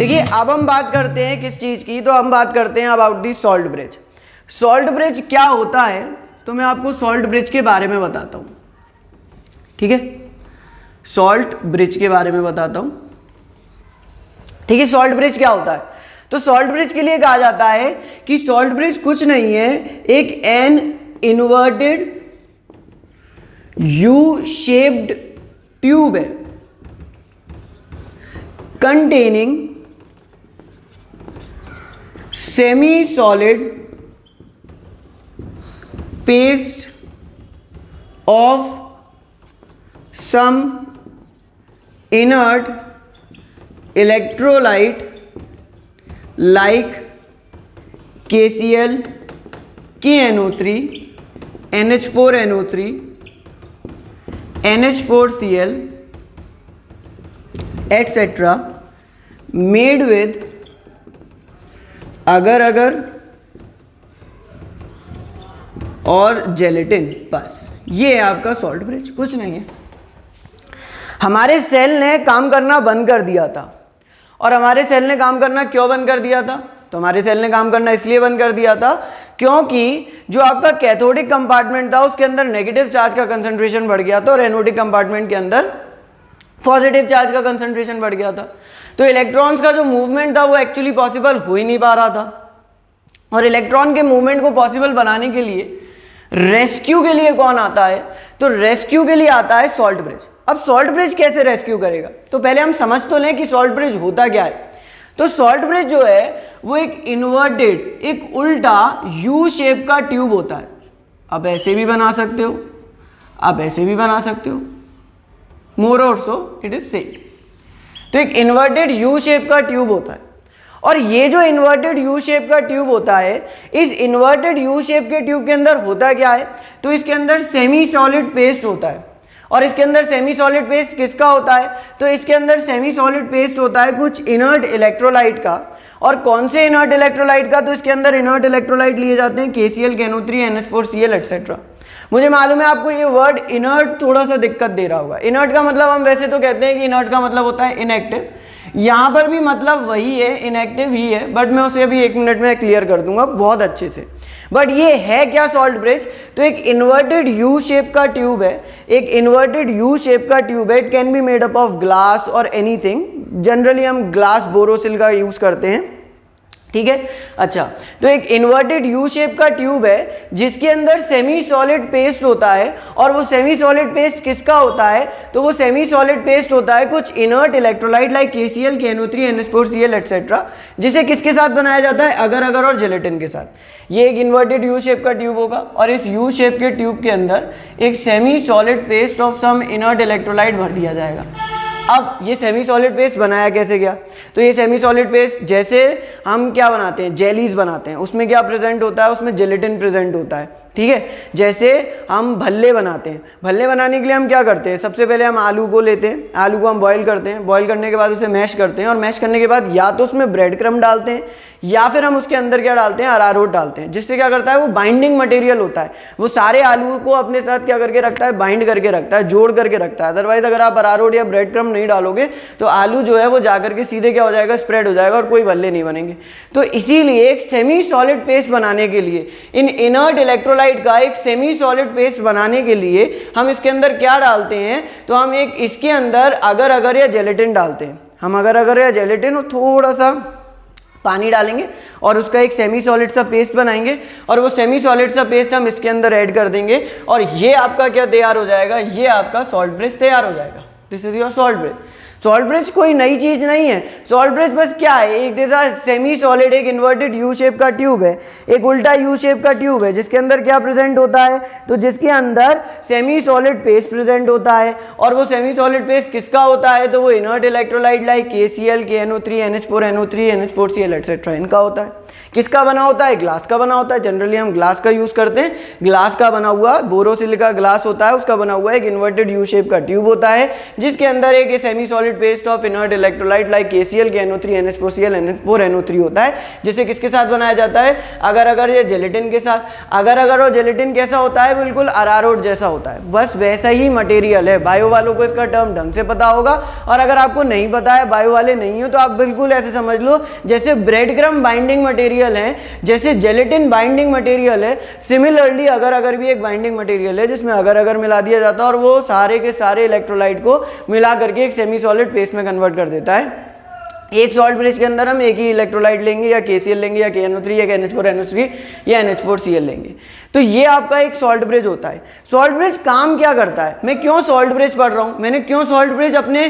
देखिए अब हम बात करते हैं किस चीज़ की, तो हम बात करते हैं about the salt bridge. Salt bridge क्या होता है, तो मैं आपको सॉल्ट ब्रिज के बारे में बताता हूँ, ठीक है। सॉल्ट ब्रिज के बारे में बताता हूँ, ठीक है। सॉल्ट ब्रिज क्या होता है, तो सॉल्ट ब्रिज के लिए कहा जाता है कि सॉल्ट ब्रिज कुछ नहीं है, एक an inverted U shaped tube है containing semi solid paste of some inert electrolyte like KCl, KNO3, NH4NO3, NH4Cl, etc. made with अगर अगर और जेलेटिन। बस ये है आपका सॉल्ट ब्रिज, कुछ नहीं है। हमारे सेल ने काम करना बंद कर दिया था, और हमारे सेल ने काम करना क्यों बंद कर दिया था, तो हमारे सेल ने काम करना इसलिए बंद कर दिया था क्योंकि जो आपका कैथोडिक कंपार्टमेंट था उसके अंदर नेगेटिव चार्ज का कंसंट्रेशन बढ़ गया था और एनोडिक कंपार्टमेंट के अंदर पॉजिटिव चार्ज का कंसंट्रेशन बढ़ गया था। तो इलेक्ट्रॉन्स का जो मूवमेंट था वो एक्चुअली पॉसिबल हो ही नहीं पा रहा था, और इलेक्ट्रॉन के मूवमेंट को पॉसिबल बनाने के लिए रेस्क्यू के लिए कौन आता है, तो रेस्क्यू के लिए आता है सॉल्ट ब्रिज। अब सॉल्ट ब्रिज कैसे रेस्क्यू करेगा, तो पहले हम समझ तो लें कि सॉल्ट ब्रिज होता क्या है। तो सॉल्ट ब्रिज जो है वो एक इन्वर्टेड, एक उल्टा यू शेप का ट्यूब होता है। आप ऐसे भी बना सकते हो, आप ऐसे भी बना सकते हो, मोर और सो इट इज सेम। तो एक इन्वर्टेड यू शेप का ट्यूब होता है, और ये जो इन्वर्टेड यू शेप का ट्यूब होता है, इस इन्वर्टेड यू शेप के ट्यूब के अंदर होता क्या है, तो इसके अंदर सेमी सॉलिड पेस्ट होता है। और इसके अंदर सेमी सॉलिड पेस्ट किसका होता है, तो इसके अंदर सेमी सॉलिड पेस्ट होता है कुछ इनर्ट इलेक्ट्रोलाइट का। और कौन से इनर्ट इलेक्ट्रोलाइट का, तो इसके अंदर इनर्ट इलेक्ट्रोलाइट लिए जाते हैं KCl, KNO3, NH4Cl etc. मुझे मालूम है आपको ये वर्ड इनर्ट थोड़ा सा दिक्कत दे रहा होगा। इनर्ट का मतलब हम वैसे तो कहते हैं कि इनर्ट का मतलब होता है इनएक्टिव, यहाँ पर भी मतलब वही है, इनएक्टिव ही है, बट मैं उसे अभी 1 मिनट में क्लियर कर दूंगा बहुत अच्छे से। बट ये है क्या सॉल्ट ब्रिज, तो एक इन्वर्टेड यू शेप का ट्यूब है, एक इन्वर्टेड यू शेप का ट्यूब है। It can be made up of glass और एनीथिंग, जनरली हम ग्लास बोरोसिल का यूज करते हैं, ठीक है। अच्छा, तो एक इन्वर्टेड यू शेप का ट्यूब है जिसके अंदर सेमी सॉलिड पेस्ट होता है, और वो सेमी सॉलिड पेस्ट किसका होता है, तो वो सेमी सॉलिड पेस्ट होता है कुछ inert electrolyte like KCl, KNO3, NH4Cl etc. जिसे किसके साथ बनाया जाता है, अगर अगर और जेलेटिन के साथ। ये एक इन्वर्टेड यू शेप का ट्यूब होगा, और इस यू शेप के ट्यूब के अंदर एक semi solid paste of some inert electrolyte भर दिया जाएगा। अब ये सेमी सॉलिड पेस्ट बनाया कैसे गया, तो ये सेमी सॉलिड पेस्ट जैसे हम क्या बनाते हैं, जेलीज बनाते हैं, उसमें क्या प्रेजेंट होता है, उसमें जेलेटिन प्रेजेंट होता है, ठीक है। जैसे हम भल्ले बनाते हैं, भल्ले बनाने के लिए हम क्या करते हैं, सबसे पहले हम आलू को लेते हैं, आलू को हम बॉईल करते हैं, बॉईल करने के बाद उसे मैश करते हैं, और मैश करने के बाद या तो उसमें ब्रेड क्रम्ब डालते हैं या फिर हम उसके अंदर क्या डालते हैं, अरारोट डालते हैं, जिससे क्या करता है वो बाइंडिंग मटेरियल होता है, वो सारे आलू को अपने साथ क्या करके रखता है, बाइंड करके रखता है, जोड़ करके रखता है। अदरवाइज अगर आप अरारोट या ब्रेड क्रम्ब नहीं डालोगे तो आलू जो है वो जाकर के सीधे क्या हो जाएगा, स्प्रेड हो जाएगा और कोई भल्ले नहीं बनेंगे। तो इसीलिए एक सेमी सॉलिड पेस्ट बनाने के लिए, इन इनर्ट इलेक्ट्रोलाइट का एक सेमी सॉलिड पेस्ट बनाने के लिए हम इसके अंदर क्या डालते हैं, तो हम एक इसके अंदर अगर अगर या जेलेटिन डालते हैं। हम अगर अगर या जेलेटिन और थोड़ा सा पानी डालेंगे और उसका एक सेमी सॉलिड सा पेस्ट बनाएंगे, और वो सेमी सॉलिड सा पेस्ट हम इसके अंदर ऐड कर देंगे, और ये आपका क्या तैयार हो जाएगा, ये आपका सॉल्ट ब्रिज तैयार हो जाएगा। This is your salt bridge. Salt bridge कोई नई चीज नहीं है। सॉल्ट ब्रिज बस क्या है, एक जैसा सेमी सॉलिड एक इन्वर्टेड यू शेप का ट्यूब है, एक उल्टा यू शेप का ट्यूब है, जिसके अंदर क्या प्रेजेंट होता है, तो जिसके अंदर सेमी सॉलिड पेस्ट प्रेजेंट होता है, और वो सेमी सॉलिड पेस्ट किसका होता है, तो वो inert electrolyte like KCl, KNO3, NH4NO3, NH4Cl etc. इनका होता है। किसका बना होता है? ग्लास का बना होता है। जनरली हम ग्लास का यूज़ करते हैं। ग्लास का बना हुआ बोरोसिलिका ग्लास होता है, उसका बना हुआ एक इन्वर्टेड यू शेप का ट्यूब होता है जिसके अंदर एक semi solid paste of inert electrolyte like KCl, KNO3, NH4Cl, NH4NO3 होता है, जिसे किसके साथ बनाया जाता है? अगर ये जेलेटिन के साथ। अगर वो जेलेटिन कैसा होता है? बिल्कुल अरारोट जैसा होता है, बस वैसा ही मटेरियल है। बायो वालों को इसका टर्म ढंग से पता होगा, और अगर आपको नहीं पता है, बायो वाले नहीं हो, तो आप बिल्कुल ऐसे समझ लो जैसे ब्रेड क्रम बाइंडिंग मटेरियल है, जैसे जेलेटिन बाइंडिंग मटेरियल है, सिमिलरली अगर भी एक बाइंडिंग मटेरियल है जिसमें अगर मिला दिया जाता है और वो सारे के सारे इलेक्ट्रोलाइट को मिला करके एक सेमी सॉलिड पेस्ट में कन्वर्ट कर देता है। एक सॉल्ट ब्रिज के अंदर हम एक ही इलेक्ट्रोलाइट लेंगे, या KCl लेंगे, या KNO3, या NH4NO3, या NH4Cl लेंगे। तो ये आपका एक सॉल्ट ब्रिज होता है। सॉल्ट ब्रिज काम क्या करता है? मैं क्यों सॉल्ट ब्रिज पढ़ रहा हूँ? मैंने क्यों सॉल्ट ब्रिज अपने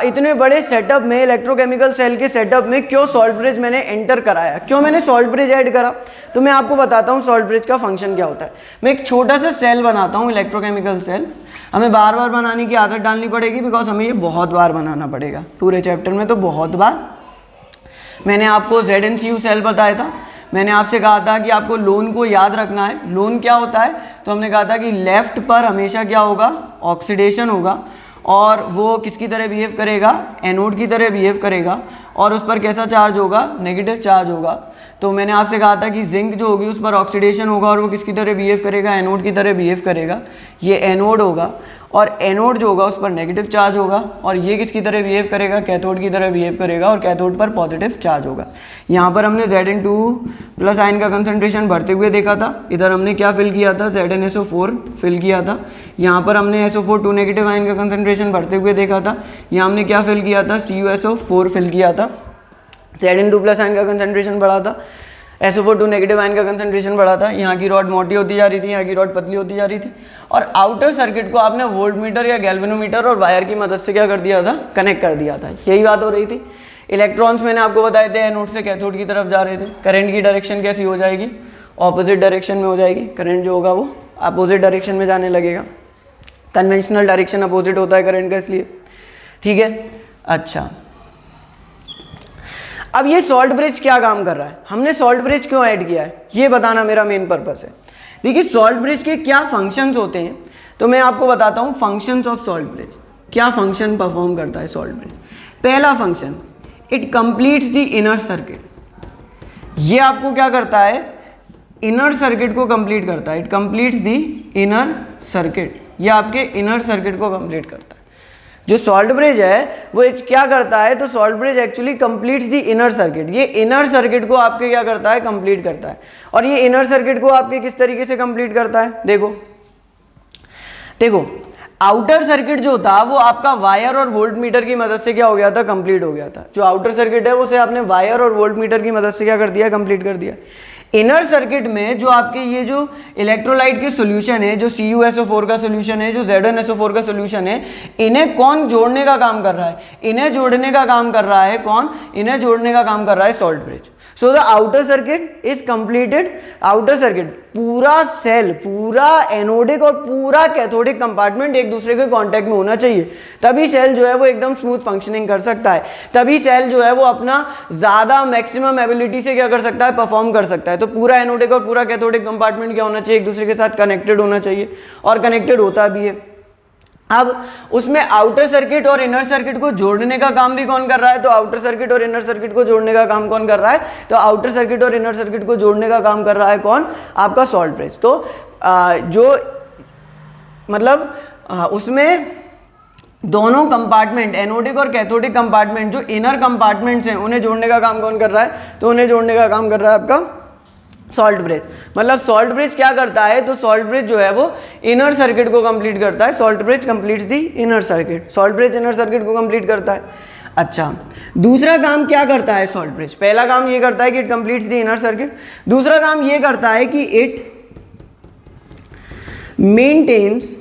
इतने बड़े सेटअप में, इलेक्ट्रोकेमिकल सेल के सेटअप में क्यों सॉल्ट ब्रिज मैंने एंटर कराया, क्यों मैंने सॉल्ट ब्रिज ऐड करा? तो मैं आपको बताता हूँ सॉल्ट ब्रिज का फंक्शन क्या होता है। मैं एक छोटा सा सेल बनाता हूँ, इलेक्ट्रोकेमिकल सेल। हमें बार बार बनाने की आदत डालनी पड़ेगी, बिकॉज हमें ये बहुत बार बनाना पड़ेगा पूरे चैप्टर में, तो बहुत बार। मैंने आपको ZnCu सेल बताया था। मैंने आपसे कहा था कि आपको लोन को याद रखना है। लोन क्या होता है? तो हमने कहा था कि लेफ्ट पर हमेशा क्या होगा? ऑक्सीडेशन होगा, और वो किसकी तरह बिहेव करेगा? एनोड की तरह बिहेव करेगा, और उस पर कैसा चार्ज होगा? नेगेटिव चार्ज होगा। तो मैंने आपसे कहा था कि जिंक जो होगी उस पर ऑक्सीडेशन होगा, और वो किसकी तरह बिहेव करेगा? एनोड की तरह बिहेव करेगा। ये एनोड होगा, और एनोड जो होगा उस पर नेगेटिव चार्ज होगा, और ये किसकी तरह बिहेव करेगा? कैथोड की तरह बिहेव करेगा, और कैथोड पर पॉजिटिव चार्ज होगा। यहाँ पर हमने Zn2+ आयन का कंसंट्रेशन बढ़ते हुए देखा था। इधर हमने क्या फिल किया था? ZnSO4 फिल किया था। यहाँ पर हमने SO4 2 नेगेटिव आयन का कंसंट्रेशन बढ़ते हुए देखा था। यहाँ हमने क्या फिल किया था? CuSO4 फिल किया था। Zn2+ आयन का कंसंट्रेशन बढ़ा था, SO4 2 नेगेटिव आयन का कंसंट्रेशन बढ़ा था। यहाँ की रॉड मोटी होती जा रही थी, यहाँ की रॉड पतली होती जा रही थी, और आउटर सर्किट को आपने वोल्टमीटर या गैल्वेनोमीटर और वायर की मदद से क्या कर दिया था? कनेक्ट कर दिया था। यही बात हो रही थी। इलेक्ट्रॉन्स मैंने आपको बताए थे एनोड से कैथोड की तरफ जा रहे थे। करंट की डायरेक्शन कैसी हो जाएगी? ऑपोजिट डायरेक्शन में हो जाएगी। करंट जो होगा वो अपोजिट डायरेक्शन में जाने लगेगा। कन्वेंशनल डायरेक्शन अपोजिट होता है करंट का, इसलिए। ठीक है, अच्छा। अब ये सॉल्ट ब्रिज क्या काम कर रहा है? हमने सॉल्ट ब्रिज क्यों ऐड किया है, ये बताना मेरा मेन पर्पस है। देखिए, सॉल्ट ब्रिज के क्या फंक्शंस होते हैं, तो मैं आपको बताता हूँ फंक्शंस ऑफ सॉल्ट ब्रिज। क्या फंक्शन परफॉर्म करता है सॉल्ट ब्रिज? पहला function, it completes the inner circuit. ये आपको क्या करता है? इनर सर्किट को कंप्लीट करता है। It completes the inner circuit. ये आपके इनर सर्किट को कंप्लीट करता है। जो सॉल्ट ब्रिज है वो क्या करता है? तो salt bridge actually completes the inner circuit. ये इनर सर्किट को आपके क्या करता है? कंप्लीट करता है। और ये इनर सर्किट को आपके किस तरीके से कंप्लीट करता है? देखो, आउटर सर्किट जो था वो आपका वायर और वोल्ट मीटर की मदद से क्या हो गया था? कंप्लीट हो गया था। जो आउटर सर्किट है उसे आपने वायर और वोल्ट मीटर की मदद से क्या कर दिया? कंप्लीट कर दिया। इनर सर्किट में जो आपके ये जो इलेक्ट्रोलाइट के सॉल्यूशन है, जो CuSO4 का सॉल्यूशन है, जो ZnSO4 का सॉल्यूशन है, इन्हें कौन जोड़ने का काम कर रहा है? इन्हें जोड़ने का काम कर रहा है कौन? इन्हें जोड़ने का काम कर रहा है salt bridge. So the outer circuit is completed. Outer circuit, पूरा सेल, पूरा एनोडिक और पूरा कैथोडिक कंपार्टमेंट एक दूसरे के कांटेक्ट में होना चाहिए, तभी सेल जो है वो एकदम स्मूथ फंक्शनिंग कर सकता है। तभी सेल जो है वो अपना ज़्यादा मैक्सिमम एबिलिटी से क्या कर सकता है? परफॉर्म कर सकता है। तो पूरा एनोडिक और पूरा कैथोडिक कंपार्टमेंट क्या होना चाहिए? एक दूसरे के साथ कनेक्टेड होना चाहिए, और कनेक्टेड होता भी है। अब उसमें आउटर सर्किट और इनर सर्किट को जोड़ने का काम भी कौन कर रहा है? तो आउटर सर्किट और इनर सर्किट को जोड़ने का काम कौन कर रहा है? तो आउटर सर्किट और इनर सर्किट को जोड़ने का काम कर रहा है कौन? आपका सॉल्ट ब्रिज। तो जो मतलब उसमें दोनों कंपार्टमेंट, एनोडिक और कैथोडिक कंपार्टमेंट, जो इनर कंपार्टमेंट्स हैं, उन्हें जोड़ने का काम कौन कर रहा है? तो उन्हें जोड़ने का काम कर रहा है आपका सॉल्ट ब्रिज। मतलब सॉल्ट ब्रिज क्या करता है? तो सॉल्ट ब्रिज जो है वो इनर सर्किट को कंप्लीट करता है। Salt bridge completes the inner circuit. Salt bridge inner circuit को कंप्लीट करता है। अच्छा, दूसरा काम क्या करता है सॉल्ट ब्रिज? पहला काम ये करता है कि it completes the inner circuit. दूसरा काम ये करता है कि it maintains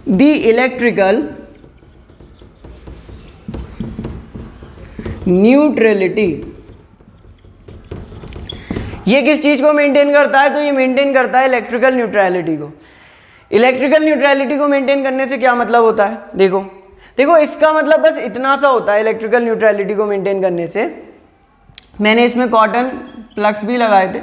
the electrical neutrality. ये किस चीज को मेंटेन करता है? तो ये मेंटेन करता है इलेक्ट्रिकल न्यूट्रलिटी को। इलेक्ट्रिकल न्यूट्रलिटी को मेंटेन करने से क्या मतलब होता है? देखो इसका मतलब बस इतना सा होता है इलेक्ट्रिकल न्यूट्रलिटी को मेंटेन करने से। मैंने इसमें कॉटन प्लग्स भी लगाए थे,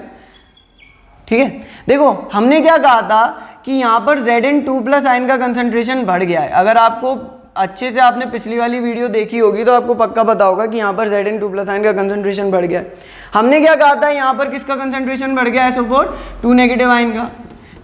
ठीक है। देखो हमने क्या कहा था कि यहाँ पर Zn2+ आयन का कंसंट्रेशन बढ़ गया है। अगर आपको अच्छे से आपने पिछली वाली वीडियो देखी होगी तो आपको पक्का पता होगा कि यहाँ पर Zn2+ आयन का कंसंट्रेशन बढ़ गया है। हमने क्या कहा था, यहाँ पर किसका कंसंट्रेशन बढ़ गया है, SO4 2- आयन का,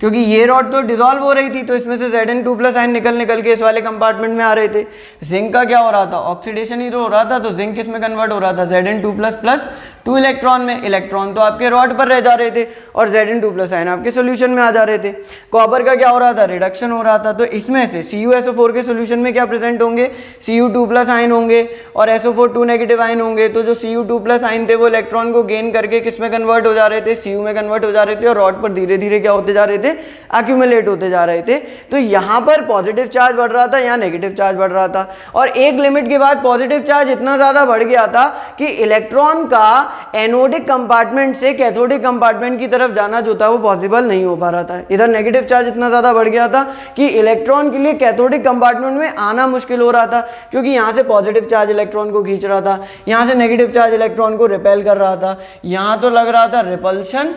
क्योंकि ये रॉड तो डिसॉल्व हो रही थी तो इसमें से Zn2+ आयन निकल के इस वाले कंपार्टमेंट में आ रहे थे। जिंक का क्या हो रहा था, ऑक्सीडेशन ही हो रहा था, तो जिंक किस में कन्वर्ट हो रहा था, Zn2+ 2 इलेक्ट्रॉन में। इलेक्ट्रॉन तो आपके रॉड पर रह जा रहे थे और Zn2+ आयन आपके सोल्यूशन में आ जा रहे थे। कॉपर का क्या हो रहा था, रिडक्शन हो रहा था, तो इसमें से CuSO4 के सोल्यूशन में क्या प्रेजेंट होंगे, Cu2+ आयन होंगे और SO4 2- आयन होंगे। तो जो Cu2+ आयन थे वो इलेक्ट्रॉन को गेन करके किस में कन्वर्ट हो जा रहे थे, Cu में कन्वर्ट हो जा रहे थे और रॉड पर धीरे धीरे क्या होते जा रहे थे, एक्यूमुलेट होते जा रहे थे। तो यहाँ पर पॉजिटिव चार्ज बढ़ रहा था, यहाँ नेगेटिव चार्ज बढ़ रहा था और एक लिमिट के बाद पॉजिटिव चार्ज इतना ज्यादा बढ़ गया था कि इलेक्ट्रॉन का एनोडिक कंपार्टमेंट से कैथोडिक कंपार्टमेंट की तरफ जाना जो था वो पॉसिबल नहीं हो पा रहा था। इधर नेगेटिव चार्ज इतना ज्यादा बढ़ गया था कि इलेक्ट्रॉन के लिए कैथोडिक कंपार्टमेंट में आना मुश्किल हो रहा था, क्योंकि यहाँ से पॉजिटिव चार्ज इलेक्ट्रॉन को खींच रहा था, यहाँ से नेगेटिव चार्ज इलेक्ट्रॉन को रिपेल कर रहा था। यहाँ तो लग रहा था रिपल्शन,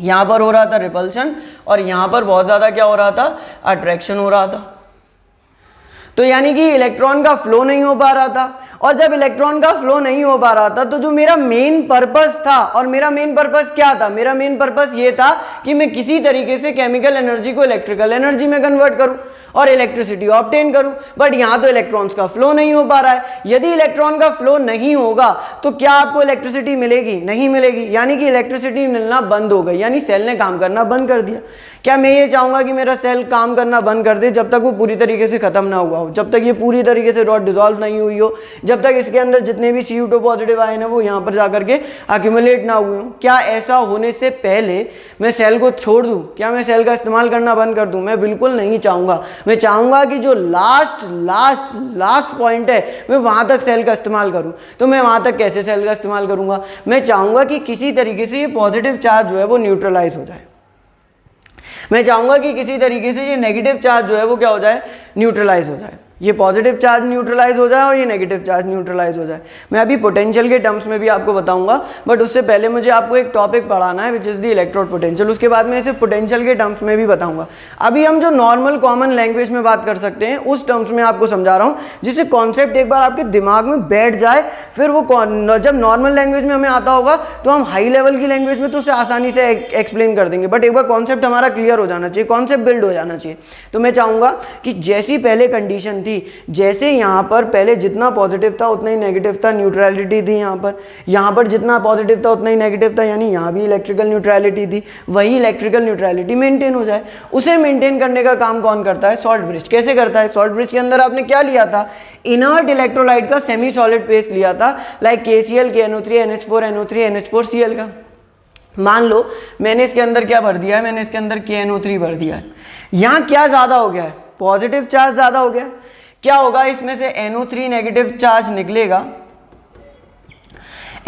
यहाँ पर हो रहा था रिपल्शन और यहाँ पर बहुत ज्यादा क्या हो रहा था, अट्रैक्शन हो रहा था। तो यानी कि इलेक्ट्रॉन का फ्लो नहीं हो पा रहा था और जब इलेक्ट्रॉन का फ्लो नहीं हो पा रहा था तो जो मेरा मेन पर्पस था, और मेरा मेन पर्पस क्या था, मेरा मेन पर्पस ये था कि मैं किसी तरीके से केमिकल एनर्जी को इलेक्ट्रिकल एनर्जी में कन्वर्ट करूं और इलेक्ट्रिसिटी ऑब्टेन करूं। बट यहां तो इलेक्ट्रॉन्स का फ्लो नहीं हो पा रहा है। यदि इलेक्ट्रॉन का फ्लो नहीं होगा तो क्या आपको इलेक्ट्रिसिटी मिलेगी, नहीं मिलेगी, यानी कि इलेक्ट्रिसिटी मिलना बंद हो गई, यानी सेल ने काम करना बंद कर दिया। क्या मैं ये चाहूंगा कि मेरा सेल काम करना बंद कर दे जब तक वो पूरी तरीके से खत्म ना हुआ हो, जब तक ये पूरी तरीके से रॉड डिसॉल्व नहीं हुई हो, जब तक इसके अंदर जितने भी Cu2 पॉजिटिव आयन है वो यहाँ पर जाकर के एक्यूमुलेट ना हुए हो? क्या ऐसा होने से पहले मैं सेल को छोड़ दूं, क्या मैं सेल का इस्तेमाल करना बंद कर दूं? मैं बिल्कुल नहीं चाहूंगा। मैं चाहूंगा कि जो लास्ट पॉइंट है मैं वहां तक सेल का इस्तेमाल करूं। तो मैं वहां तक कैसे सेल का इस्तेमाल करूंगा? मैं चाहूंगा कि किसी तरीके से ये पॉजिटिव चार्ज जो है वो न्यूट्रलाइज हो जाए। मैं चाहूंगा कि किसी तरीके से ये नेगेटिव चार्ज जो है वो क्या हो जाए, न्यूट्रलाइज हो जाए। ये पॉजिटिव चार्ज न्यूट्रलाइज हो जाए और ये नेगेटिव चार्ज न्यूट्रलाइज हो जाए। मैं अभी पोटेंशियल के टर्म्स में भी आपको बताऊंगा, बट उससे पहले मुझे आपको एक टॉपिक पढ़ाना है which is the electrode potential. उसके बाद में इसे पोटेंशियल के टर्म्स में भी बताऊंगा। अभी हम जो नॉर्मल कॉमन लैंग्वेज में बात कर सकते हैं उस टर्म्स में आपको समझा रहा हूँ, जिससे कॉन्सेप्ट एक बार आपके दिमाग में बैठ जाए। फिर वो जब नॉर्मल लैंग्वेज में हमें आता होगा तो हम हाई लेवल की लैंग्वेज में तो उसे आसानी से एक्सप्लेन कर देंगे, बट एक बार कॉन्सेप्ट हमारा क्लियर हो जाना चाहिए, कॉन्सेप्ट बिल्ड हो जाना चाहिए। तो मैं चाहूंगा कि जैसी पहले कंडीशन थी, जैसे यहाँ पर पहले जितना पॉजिटिव था उतना ही नेगेटिव था, न्यूट्रलिटी थी यहाँ पर जितना पॉजिटिव था उतना ही नेगेटिव था, यानी यहाँ भी इलेक्ट्रिकल न्यूट्रलिटी थी, वही इलेक्ट्रिकल न्यूट्रलिटी मेंटेन हो जाए। उसे मेंटेन करने का काम कौन करता है? Salt bridge. कैसे करता है? सॉल्ट ब्रिज के अंदर आपने क्या लिया था? इनर्ट इलेक्ट्रोलाइट का सेमी सॉलिड पेस्ट लिया था, like KCl, KNO3, NH4, NO3, NH4Cl का। मान लो मैंने इसके अंदर क्या भर दिया है, मैंने इसके अंदर KNO3 भर दिया है। यहाँ क्या ज्यादा हो गया है? पॉजिटिव चार्ज ज्यादा हो गया है। क्या होगा? इसमें से NO3 नेगेटिव चार्ज निकलेगा,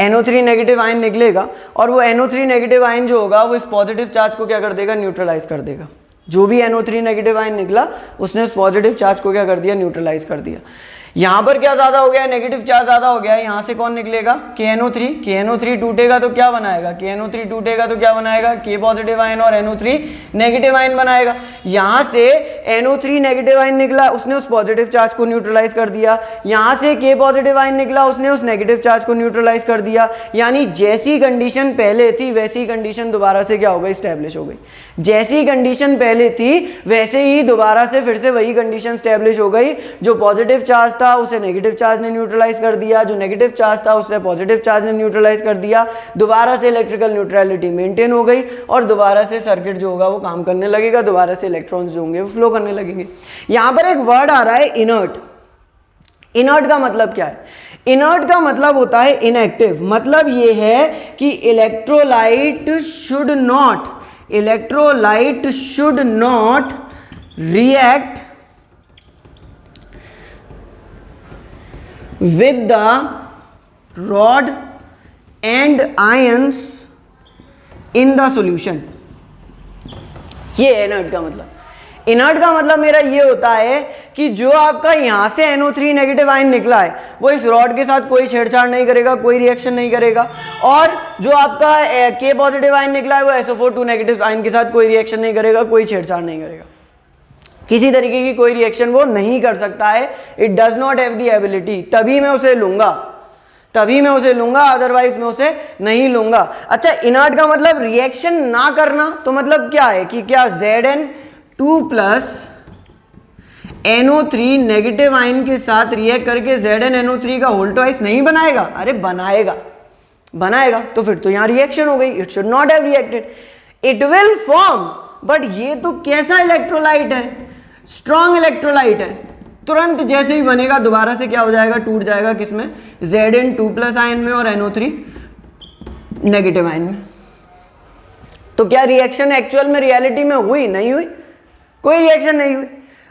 NO3 नेगेटिव आयन निकलेगा और वो NO3 नेगेटिव आयन जो होगा वो इस पॉजिटिव चार्ज को क्या कर देगा? न्यूट्रलाइज कर देगा। जो भी NO3 नेगेटिव आयन निकला उसने उस पॉजिटिव चार्ज को क्या कर दिया? न्यूट्रलाइज कर दिया। यहाँ पर क्या ज्यादा हो गया है? नेगेटिव चार्ज ज्यादा हो गया है। यहाँ से कौन निकलेगा? KNO3 टूटेगा तो क्या बनाएगा? KNO3 टूटेगा तो क्या बनाएगा? K पॉजिटिव आयन और NO3 नेगेटिव आयन बनाएगा। यहाँ से NO3 नेगेटिव आयन निकला, उसने उस पॉजिटिव चार्ज को न्यूट्रलाइज कर दिया। यहाँ से K पॉजिटिव आयन निकला, उसने उस नेगेटिव चार्ज को न्यूट्रलाइज कर दिया। यानी जैसी कंडीशन पहले थी वैसी कंडीशन दोबारा से क्या हो गई? स्टैब्लिश हो गई। जैसी कंडीशन पहले थी वैसे ही दोबारा से फिर से वही कंडीशन स्टैब्लिश हो गई। जो पॉजिटिव चार्ज था उसे नेगेटिव चार्ज ने न्यूट्रलाइज कर दिया, जो नेगेटिव चार्ज था उसे पॉजिटिव चार्ज ने न्यूट्रलाइज कर दिया। दोबारा से इलेक्ट्रिकल न्यूट्रलिटी मेंटेन हो गई और दोबारा से सर्किट जो होगा वो काम करने लगेगा, दोबारा से इलेक्ट्रॉन्स जो होंगे वो फ्लो करने लगेंगे। यहां पर एक वर्ड आ रहा है इनर्ट। इनर्ट का मतलब क्या है? इनर्ट का मतलब होता है इनएक्टिव। मतलब ये है कि electrolyte should not react with the rod and ions in the solution। ये है इनर्ट का मतलब। इनर्ट का मतलब मेरा ये होता है कि जो आपका यहाँ से NO3 नेगेटिव आयन निकला है वो इस रॉड के साथ कोई छेड़छाड़ नहीं करेगा, कोई रिएक्शन नहीं करेगा, और जो आपका K पॉजिटिव आयन निकला है वो SO4 2 नेगेटिव आयन के साथ कोई रिएक्शन नहीं करेगा, कोई छेड़छाड़ नहीं करेगा, किसी तरीके की कोई रिएक्शन वो नहीं कर सकता है। It does not have the ability, तभी मैं उसे लूंगा, अदरवाइज मैं उसे नहीं लूंगा। अच्छा, इनर्ट का मतलब रिएक्शन ना करना, तो मतलब क्या है कि क्या Zn2 plus NO3 negative ion के साथ रिएक्ट करके ZnNO3 का होल ट्वाइस नहीं बनाएगा? अरे बनाएगा, तो फिर तो यहां रिएक्शन हो गई। It should not have reacted, it will form, but ये तो कैसा इलेक्ट्रोलाइट है? स्ट्रॉन्ग इलेक्ट्रोलाइट है, तुरंत जैसे ही बनेगा दोबारा से क्या हो जाएगा? टूट जाएगा। किसमें? Zn2 प्लस आयन में और NO3 नेगेटिव आयन में। तो क्या रिएक्शन एक्चुअल में रियलिटी में हुई? नहीं हुई, कोई रिएक्शन नहीं हुई।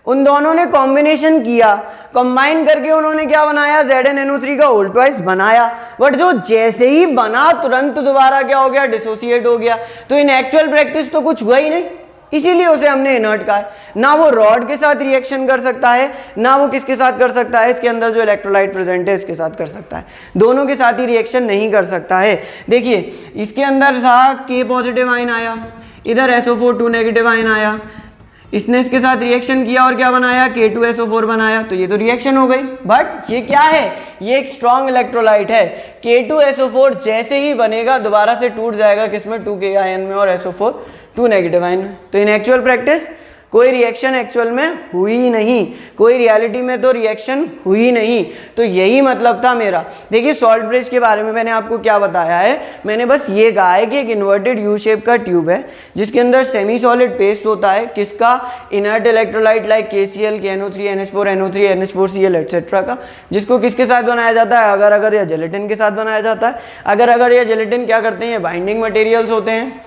उन दोनों ने कॉम्बिनेशन किया, कंबाइन करके उन्होंने क्या बनाया? ZnNO3 का होल ट्वाइस बनाया, बट जो जैसे ही बना तुरंत दोबारा क्या हो गया? डिसोसिएट हो गया। तो इन एक्चुअल प्रैक्टिस तो कुछ हुआ ही नहीं, इसीलिए उसे हमने इनर्ट कहा है। ना वो रॉड के साथ रिएक्शन कर सकता है, ना वो किसके साथ कर सकता है? इसके अंदर जो इलेक्ट्रोलाइट प्रेजेंट है इसके साथ कर सकता है, दोनों के साथ ही रिएक्शन नहीं कर सकता है। देखिए, इसके अंदर था K पॉजिटिव आयन आया, इधर SO4 2 नेगेटिव आयन आया, इसने इसके साथ रिएक्शन किया और क्या बनाया? K2SO4 बनाया, तो ये तो रिएक्शन हो गई। बट ये क्या है? ये एक स्ट्रॉन्ग इलेक्ट्रोलाइट है। K2SO4 जैसे ही बनेगा दोबारा से टूट जाएगा, किसमें? 2K आयन में और SO4 2 नेगेटिव आयन में। तो इन एक्चुअल प्रैक्टिस कोई रिएक्शन एक्चुअल में हुई नहीं, कोई रियलिटी में तो रिएक्शन हुई नहीं। तो यही मतलब था मेरा। देखिए, सॉल्ट ब्रिज के बारे में मैंने आपको क्या बताया है? मैंने बस ये कहा है कि एक इन्वर्टेड यू शेप का ट्यूब है जिसके अंदर सेमी सॉलिड पेस्ट होता है, किसका? Inert electrolyte like KCl, KNO3, NH4, NO3, NH4Cl etcetera का, जिसको किसके साथ बनाया जाता है? अगर या जेलेटिन के साथ बनाया जाता है। अगर या जेलेटिन क्या करते हैं? बाइंडिंग मटेरियल्स होते हैं।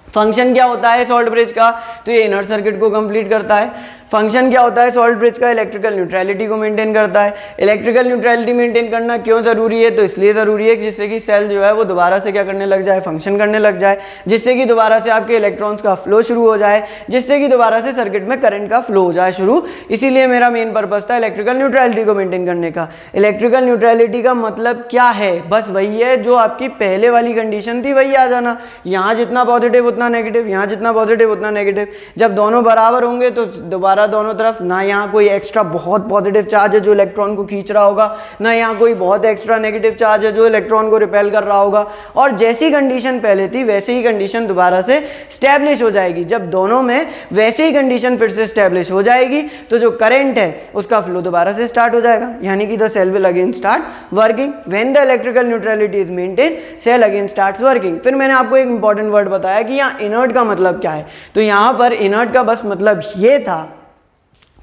फंक्शन क्या होता है सॉल्ट ब्रिज का? तो ये इनर सर्किट को कंप्लीट करता है। फंक्शन क्या होता है सॉल्ट ब्रिज का? इलेक्ट्रिकल न्यूट्रलिटी को मेंटेन करता है। इलेक्ट्रिकल न्यूट्रलिटी मेंटेन करना क्यों जरूरी है? तो इसलिए जरूरी है कि जिससे कि सेल जो है वो दोबारा से क्या करने लग जाए? फंक्शन करने लग जाए, जिससे कि दोबारा से आपके इलेक्ट्रॉन्स का फ्लो शुरू हो जाए, जिससे कि दोबारा से सर्किट में करंट का फ्लो हो जाए शुरू। इसीलिए मेरा मेन पर्पस था इलेक्ट्रिकल न्यूट्रलिटी को मेंटेन करने का। इलेक्ट्रिकल न्यूट्रलिटी का मतलब क्या है? बस वही है जो आपकी पहले वाली कंडीशन थी, वही आ जाना। यहाँ जितना पॉजिटिव उतना नेगेटिव, यहाँ जितना पॉजिटिव उतना नेगेटिव। जब दोनों बराबर होंगे तो दोबारा दोनों तरफ ना यहाँ कोई एक्स्ट्रा बहुत पॉजिटिव चार्ज है जो इलेक्ट्रॉन को खींच रहा होगा, ना यहाँ कोई बहुत एक्स्ट्रा नेगेटिव चार्ज है जो इलेक्ट्रॉन को रिपेल कर रहा होगा। और जैसी कंडीशन पहले थी वैसे ही कंडीशन दोबारा से स्टैब्लिश हो जाएगी। जब दोनों में वैसे ही कंडीशन फिर से स्टैब्लिश हो जाएगी तो जो करंट है उसका फ्लो दोबारा से स्टार्ट हो जाएगा, यानी कि the cell will again start working. When the electrical neutrality is maintain, cell again starts working. फिर मैंने आपको एक इंपॉर्टेंट वर्ड बताया कि यहाँ इनर्ट का मतलब क्या है। तो यहाँ पर इनर्ट का बस मतलब ये था,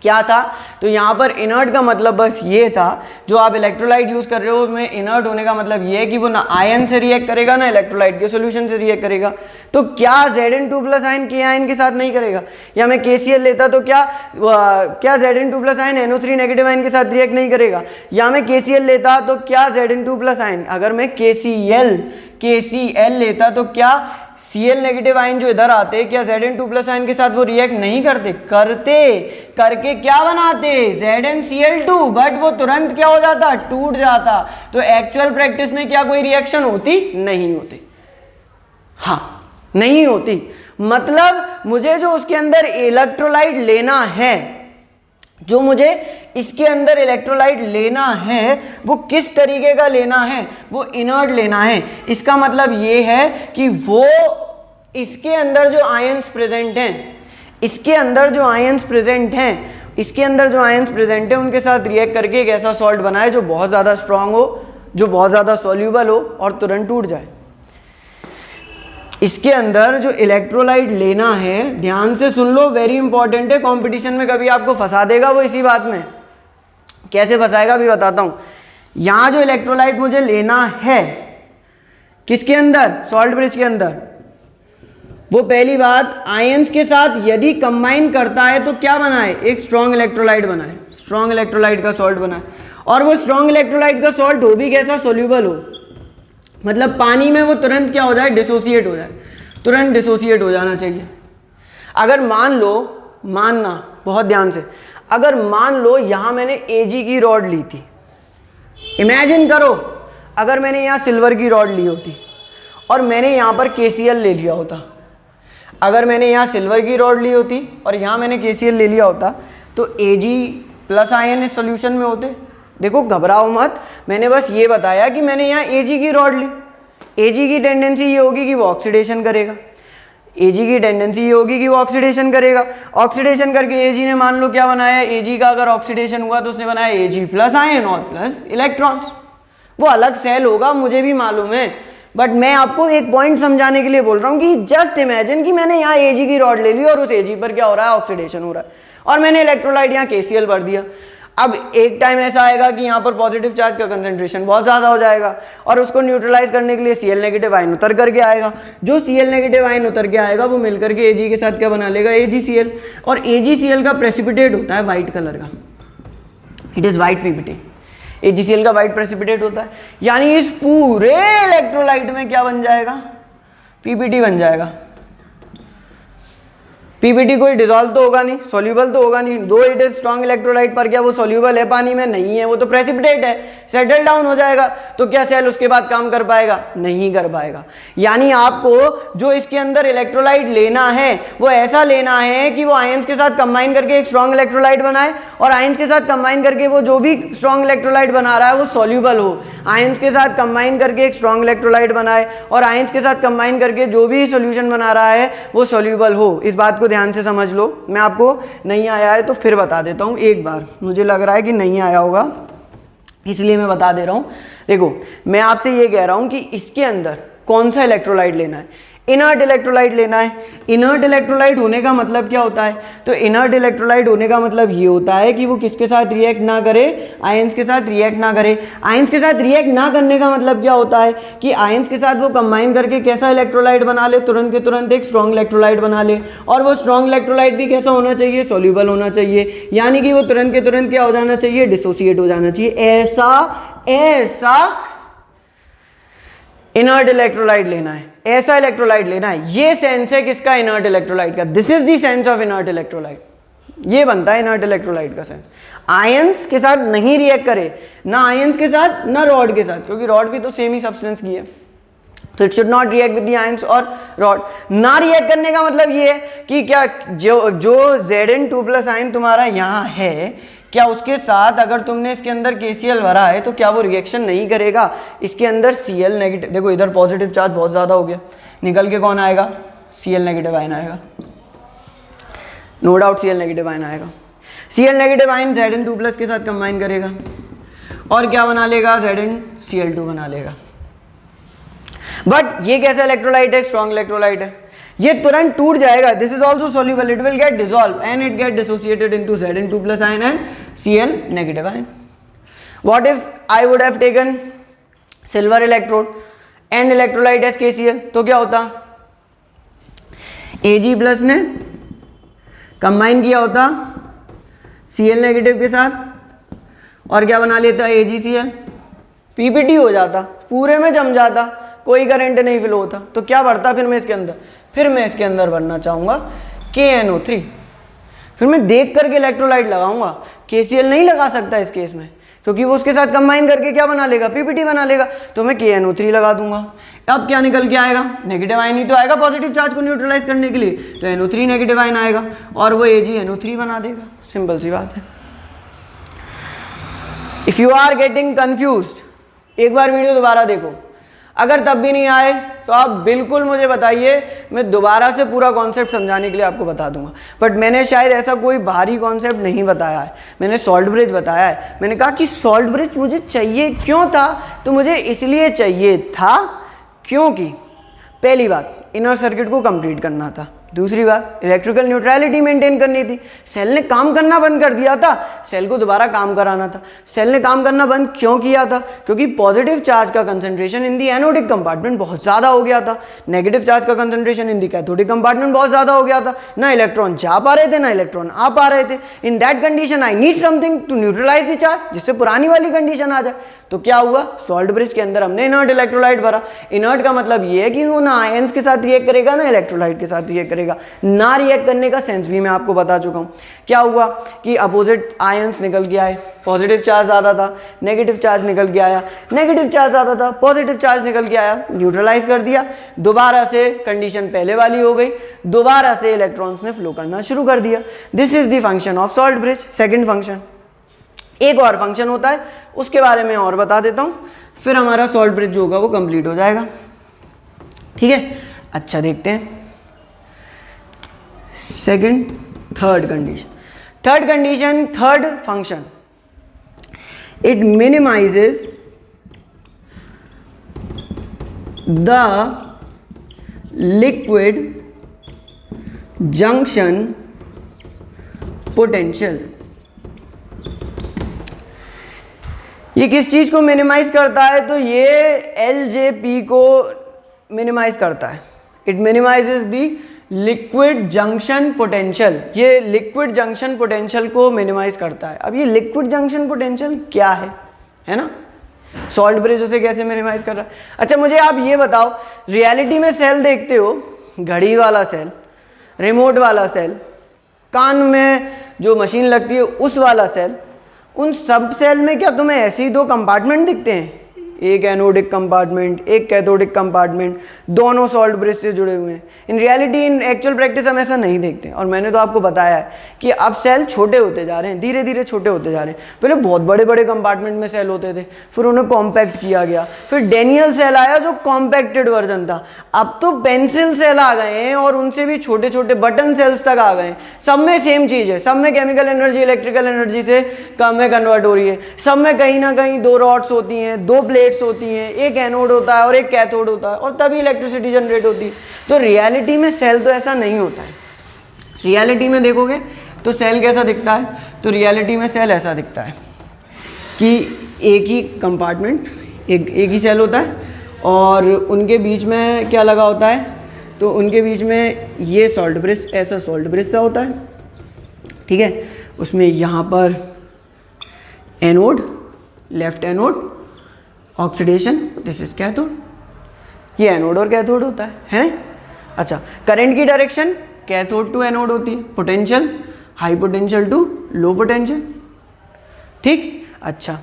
क्या था? तो यहाँ पर इनर्ट का मतलब बस ये था, जो आप इलेक्ट्रोलाइट यूज कर रहे हो उसमें इनर्ट होने का मतलब ये है कि वो ना आयन से रिएक्ट करेगा ना इलेक्ट्रोलाइट के सॉल्यूशन से रिएक्ट करेगा। तो क्या Zn2 plus ion K ion के साथ नहीं करेगा? या मैं KCl लेता तो क्या Zn2 plus ion NO3 negative ion के साथ रिएक्ट नहीं करेगा? या मैं KCl लेता तो क्या Zn2 प्लस आयन, अगर मैं KCl लेता तो क्या Cl नेगेटिव आयन जो इधर आते, क्या Zn2 प्लस आयन के साथ वो रिएक्ट नहीं करते? करके क्या बनाते? ZnCl2, बट वो तुरंत क्या हो जाता? टूट जाता। तो एक्चुअल प्रैक्टिस में क्या कोई रिएक्शन होती? नहीं होती। हाँ, नहीं होती। मतलब मुझे जो उसके अंदर इलेक्ट्रोलाइट लेना है, जो मुझे इसके अंदर इलेक्ट्रोलाइट लेना है, वो किस तरीके का लेना है? वो इनर्ट लेना है। इसका मतलब ये है कि वो इसके अंदर जो आयंस प्रेजेंट हैं, इसके अंदर जो आयंस प्रेजेंट हैं उनके साथ रिएक्ट करके एक ऐसा सॉल्ट बनाए जो बहुत ज़्यादा स्ट्रांग हो, जो बहुत ज़्यादा सॉल्यूबल हो और तुरंत टूट जाए। इसके अंदर जो इलेक्ट्रोलाइट लेना है, ध्यान से सुन लो, वेरी इंपॉर्टेंट है, कंपटीशन में कभी आपको फंसा देगा वो इसी बात में। कैसे फंसाएगा अभी बताता हूं। यहां जो इलेक्ट्रोलाइट मुझे लेना है, किसके अंदर? सॉल्ट ब्रिज के अंदर। वो पहली बात, आयंस के साथ यदि कंबाइन करता है तो क्या बनाए? एक स्ट्रॉन्ग इलेक्ट्रोलाइट बनाए, स्ट्रॉन्ग इलेक्ट्रोलाइट का सॉल्ट बनाए। और वो स्ट्रॉन्ग इलेक्ट्रोलाइट का सॉल्ट हो भी कैसा? सोल्यूबल हो, मतलब पानी में वो तुरंत क्या हो जाए? डिसोसिएट हो जाए, तुरंत डिसोसिएट हो जाना चाहिए। अगर मान मानना बहुत ध्यान से, अगर मान लो यहाँ मैंने Ag की रॉड ली थी, इमेजिन करो अगर मैंने यहाँ सिल्वर की रॉड ली होती और मैंने यहाँ पर KCl ले लिया होता, अगर मैंने यहाँ सिल्वर की रॉड ली होती और यहाँ मैंने KCl ले लिया होता तो Ag प्लस आयन इस सॉल्यूशन में होते। देखो घबराओ मत, मैंने बस ये बताया कि मैंने यहाँ Ag की रॉड ली, Ag की टेंडेंसी ये होगी कि वो ऑक्सीडेशन करेगा, Ag की टेंडेंसी ये होगी कि वो ऑक्सीडेशन करेगा, ऑक्सीडेशन करके Ag ने मान लो क्या बनाया, Ag का अगर ऑक्सीडेशन हुआ तो उसने बनाया Ag प्लस आयन और प्लस इलेक्ट्रॉन्स। वो अलग सेल होगा, मुझे भी मालूम है, बट मैं आपको एक पॉइंट समझाने के लिए बोल रहा हूँ कि जस्ट इमेजिन कि मैंने यहाँ Ag की रॉड ले ली और उस Ag पर क्या हो रहा है, ऑक्सीडेशन हो रहा है, और मैंने इलेक्ट्रोलाइट यहाँ KCl भर दिया। अब एक टाइम ऐसा आएगा कि यहाँ पर पॉजिटिव चार्ज का कंसंट्रेशन बहुत ज़्यादा हो जाएगा और उसको न्यूट्रलाइज करने के लिए Cl नेगेटिव आयन उतर करके आएगा। जो Cl नेगेटिव आयन उतर के आएगा वो मिलकर के Ag के साथ क्या बना लेगा, AgCl, और AgCl का प्रेसिपिटेट होता है वाइट कलर का, it is white PBT। AgCl का वाइट प्रेसिपिटेट होता है, यानी इस पूरे इलेक्ट्रोलाइट में क्या बन जाएगा, PBT बन जाएगा। PBT कोई डिजॉल्व तो होगा नहीं, सॉल्यूबल तो होगा नहीं, दो इट इज स्ट्रॉन्ग इलेक्ट्रोलाइट, पर क्या वो सॉल्यूबल है पानी में, नहीं है, वो तो प्रेसिपिटेट है, सेटल डाउन हो जाएगा। तो क्या सेल उसके बाद काम कर पाएगा, नहीं कर पाएगा। यानी आपको जो इसके अंदर इलेक्ट्रोलाइट लेना है वो ऐसा लेना है कि वो आयंस के साथ कंबाइन करके एक स्ट्रॉन्ग इलेक्ट्रोलाइट बनाए, और आयंस के साथ कंबाइन करके वो जो भी स्ट्रॉन्ग इलेक्ट्रोलाइट बना रहा है वो सॉल्यूबल हो, आयंस के साथ कंबाइन करके एक स्ट्रॉन्ग इलेक्ट्रोलाइट बनाए और आयंस के साथ कंबाइन करके जो भी सॉल्यूशन बना रहा है वो सॉल्यूबल हो। इस बात को ध्यान से समझ लो। मैं आपको नहीं आया है तो फिर बता देता हूँ एक बार, मुझे लग रहा है कि नहीं आया होगा इसलिए मैं बता दे रहा हूँ। देखो मैं आपसे ये कह रहा हूँ कि इसके अंदर कौन सा इलेक्ट्रोलाइट लेना है, इनर्ट इलेक्ट्रोलाइट लेना है। इनर्ट इलेक्ट्रोलाइट होने का मतलब क्या होता है, तो इनर्ट इलेक्ट्रोलाइट होने का मतलब ये होता है कि वो किसके साथ रिएक्ट ना करे, आयंस के साथ रिएक्ट ना करे। आयंस के साथ रिएक्ट ना करने का मतलब क्या होता है कि आयंस के साथ वो कंबाइन करके कैसा इलेक्ट्रोलाइट बना ले, तुरंत के तुरंत एक स्ट्रॉन्ग इलेक्ट्रोलाइट बना ले, और वो स्ट्रॉन्ग इलेक्ट्रोलाइट भी कैसा होना चाहिए, सॉल्यूबल होना चाहिए, यानी कि वो तुरंत के तुरंत क्या हो जाना चाहिए, डिसोसिएट हो जाना चाहिए। ऐसा इनर्ट इलेक्ट्रोलाइट लेना है, ऐसा इलेक्ट्रोलाइट लेना है। ये सेंस है किसका, इनर्ट इलेक्ट्रोलाइट का। This is the sense of inert electrolyte. ये बनता है इनर्ट इलेक्ट्रोलाइट का सेंस। आयंस के साथ नहीं रिएक्ट करे, ना आयंस के साथ ना रॉड के साथ, क्योंकि रॉड भी तो सेम ही सब्सटेंस की है, तो it should not react with the ions और रॉड। ना रिएक्ट करने का मतलब ये है कि क्या जो Zn2+ आयन तुम्हारा यहाँ है, क्या उसके साथ अगर तुमने इसके अंदर KCl भरा है तो क्या वो रिएक्शन नहीं करेगा। इसके अंदर Cl नेगेटिव, देखो इधर पॉजिटिव चार्ज बहुत ज़्यादा हो गया, निकल के कौन आएगा, Cl नेगेटिव आयन आएगा, no doubt Cl negative ion आएगा। Cl नेगेटिव आयन Zn2+ के साथ कंबाइन करेगा और क्या बना लेगा, ZnCl2 बना लेगा। बट ये कैसा इलेक्ट्रोलाइट है, स्ट्रॉन्ग इलेक्ट्रोलाइट है, ये तुरंत टूट जाएगा। This is also soluble, it will get dissolved and it get dissociated into Zn2+ ion and Cl negative ion. What if I would have taken silver electrode and electrolyte as KCl, तो क्या होता, Ag+ ने combine किया होता Cl negative के साथ और क्या बना लेता AgCl, PBT हो जाता, पूरे में जम जाता, कोई करंट नहीं फ्लो होता। तो क्या बढ़ता फिर मैं इसके अंदर, फिर मैं इसके अंदर भरना चाहूँगा KNO3, फिर मैं देख करके इलेक्ट्रोलाइट लगाऊंगा। KCl नहीं लगा सकता इस केस में, क्योंकि वो उसके साथ कंबाइन करके क्या बना लेगा, PBT बना लेगा, तो मैं KNO3 लगा दूंगा। अब क्या निकल के आएगा, नेगेटिव आयन ही तो आएगा पॉजिटिव चार्ज को न्यूट्रलाइज करने के लिए, तो NO3 नेगेटिव आयन आएगा और वो AgNO3 बना देगा। सिंपल सी बात है। If you are getting confused, एक बार वीडियो दोबारा देखो, अगर तब भी नहीं आए तो आप बिल्कुल मुझे बताइए, मैं दोबारा से पूरा कॉन्सेप्ट समझाने के लिए आपको बता दूंगा। बट मैंने शायद ऐसा कोई भारी कॉन्सेप्ट नहीं बताया है, मैंने सॉल्ट ब्रिज बताया है। मैंने कहा कि सॉल्ट ब्रिज मुझे चाहिए क्यों था, तो मुझे इसलिए चाहिए था क्योंकि पहली बात इनर सर्किट को कंप्लीट करना था, दूसरी बात इलेक्ट्रिकल न्यूट्रलिटी मेंटेन करनी थी। सेल ने काम करना बंद कर दिया था, सेल को दोबारा काम कराना था। सेल ने काम करना बंद क्यों किया था, क्योंकि पॉजिटिव चार्ज का concentration in the anodic compartment बहुत ज़्यादा हो गया था, नेगेटिव चार्ज का concentration in the cathodic compartment बहुत ज़्यादा हो गया था। ना इलेक्ट्रॉन जा पा रहे थे ना इलेक्ट्रॉन आ पा रहे थे। In that condition I need something to neutralize the charge, जिससे पुरानी वाली कंडीशन आ जाए। तो क्या हुआ, सॉल्ट ब्रिज के अंदर हमने इनर्ट इलेक्ट्रोलाइट भरा। इनर्ट का मतलब ये है कि वो ना आयंस के साथ रिएक्ट करेगा ना इलेक्ट्रोलाइट के साथ रिएक्ट करेगा। ना रिएक्ट करने का सेंस भी मैं आपको बता चुका हूँ। क्या हुआ कि अपोजिट आयंस निकल के आए, पॉजिटिव चार्ज ज़्यादा था, नेगेटिव चार्ज निकल के आया, नेगेटिव चार्ज ज़्यादा था, पॉजिटिव चार्ज निकल के आया, न्यूट्रलाइज कर दिया, दोबारा से कंडीशन पहले वाली हो गई, दोबारा से इलेक्ट्रॉन्स ने फ्लो करना शुरू कर दिया। This is the function of salt bridge. Second function, एक और फंक्शन होता है उसके बारे में और बता देता हूँ, फिर हमारा सॉल्ट ब्रिज जो होगा वो कंप्लीट हो जाएगा। ठीक है, अच्छा देखते हैं second third condition. Third condition, third function, it minimizes the liquid junction potential। ये किस चीज को मिनिमाइज करता है, तो ये LJP को मिनिमाइज करता है। It minimises the liquid junction potential, ये लिक्विड जंक्शन पोटेंशियल को मिनिमाइज करता है। अब ये लिक्विड जंक्शन पोटेंशियल क्या है ना, सॉल्ट ब्रिज उसे कैसे मिनिमाइज कर रहा है। अच्छा मुझे आप ये बताओ, रियलिटी में सेल देखते हो, घड़ी वाला सेल, रिमोट वाला सेल, कान में जो मशीन लगती है उस वाला सेल, उन सब सेल में क्या तुम्हें ऐसे ही दो कंपार्टमेंट दिखते हैं, एक एनोडिक कंपार्टमेंट, एक कैथोडिक कंपार्टमेंट, दोनों सॉल्ट ब्रिज से जुड़े हुए हैं। In reality, in actual practice हम ऐसा नहीं देखते। और मैंने तो आपको बताया है कि अब सेल छोटे होते जा रहे हैं, धीरे धीरे छोटे होते जा रहे हैं। पहले बहुत बड़े बड़े कंपार्टमेंट में सेल होते थे, फिर उन्हें कॉम्पैक्ट किया गया, फिर डेनियल सेल आया जो कॉम्पैक्टेड वर्जन था। अब तो पेंसिल सेल आ गए हैं और उनसे भी छोटे छोटे बटन सेल्स तक आ गए हैं। सब में सेम चीज़ है, सब में केमिकल एनर्जी इलेक्ट्रिकल एनर्जी से कम में कन्वर्ट हो रही है। सब में कहीं ना कहीं दो रॉड्स होती हैं, दो प्लेट्स होती हैं, एक एनोड होता है और एक कैथोड होता है, और तभी इलेक्ट्रिसिटी जनरेट होती है। तो रियलिटी में सेल तो ऐसा नहीं होता है। रियलिटी में देखोगे तो सेल कैसा दिखता है, तो रियलिटी में सेल ऐसा दिखता है कि एक ही कंपार्टमेंट, एक ही सेल होता है और उनके बीच में क्या लगा होता है, तो उनके बीच में ये सॉल्ट ब्रिज, ऐसा सॉल्ट ब्रिज सा होता है। ठीक है, उसमें यहाँ पर anode, left anode, oxidation, this is cathode, ये एनोड और कैथोड होता है ना। अच्छा, करंट की डायरेक्शन कैथोड टू एनोड होती है, potential high potential to low potential. ठीक, अच्छा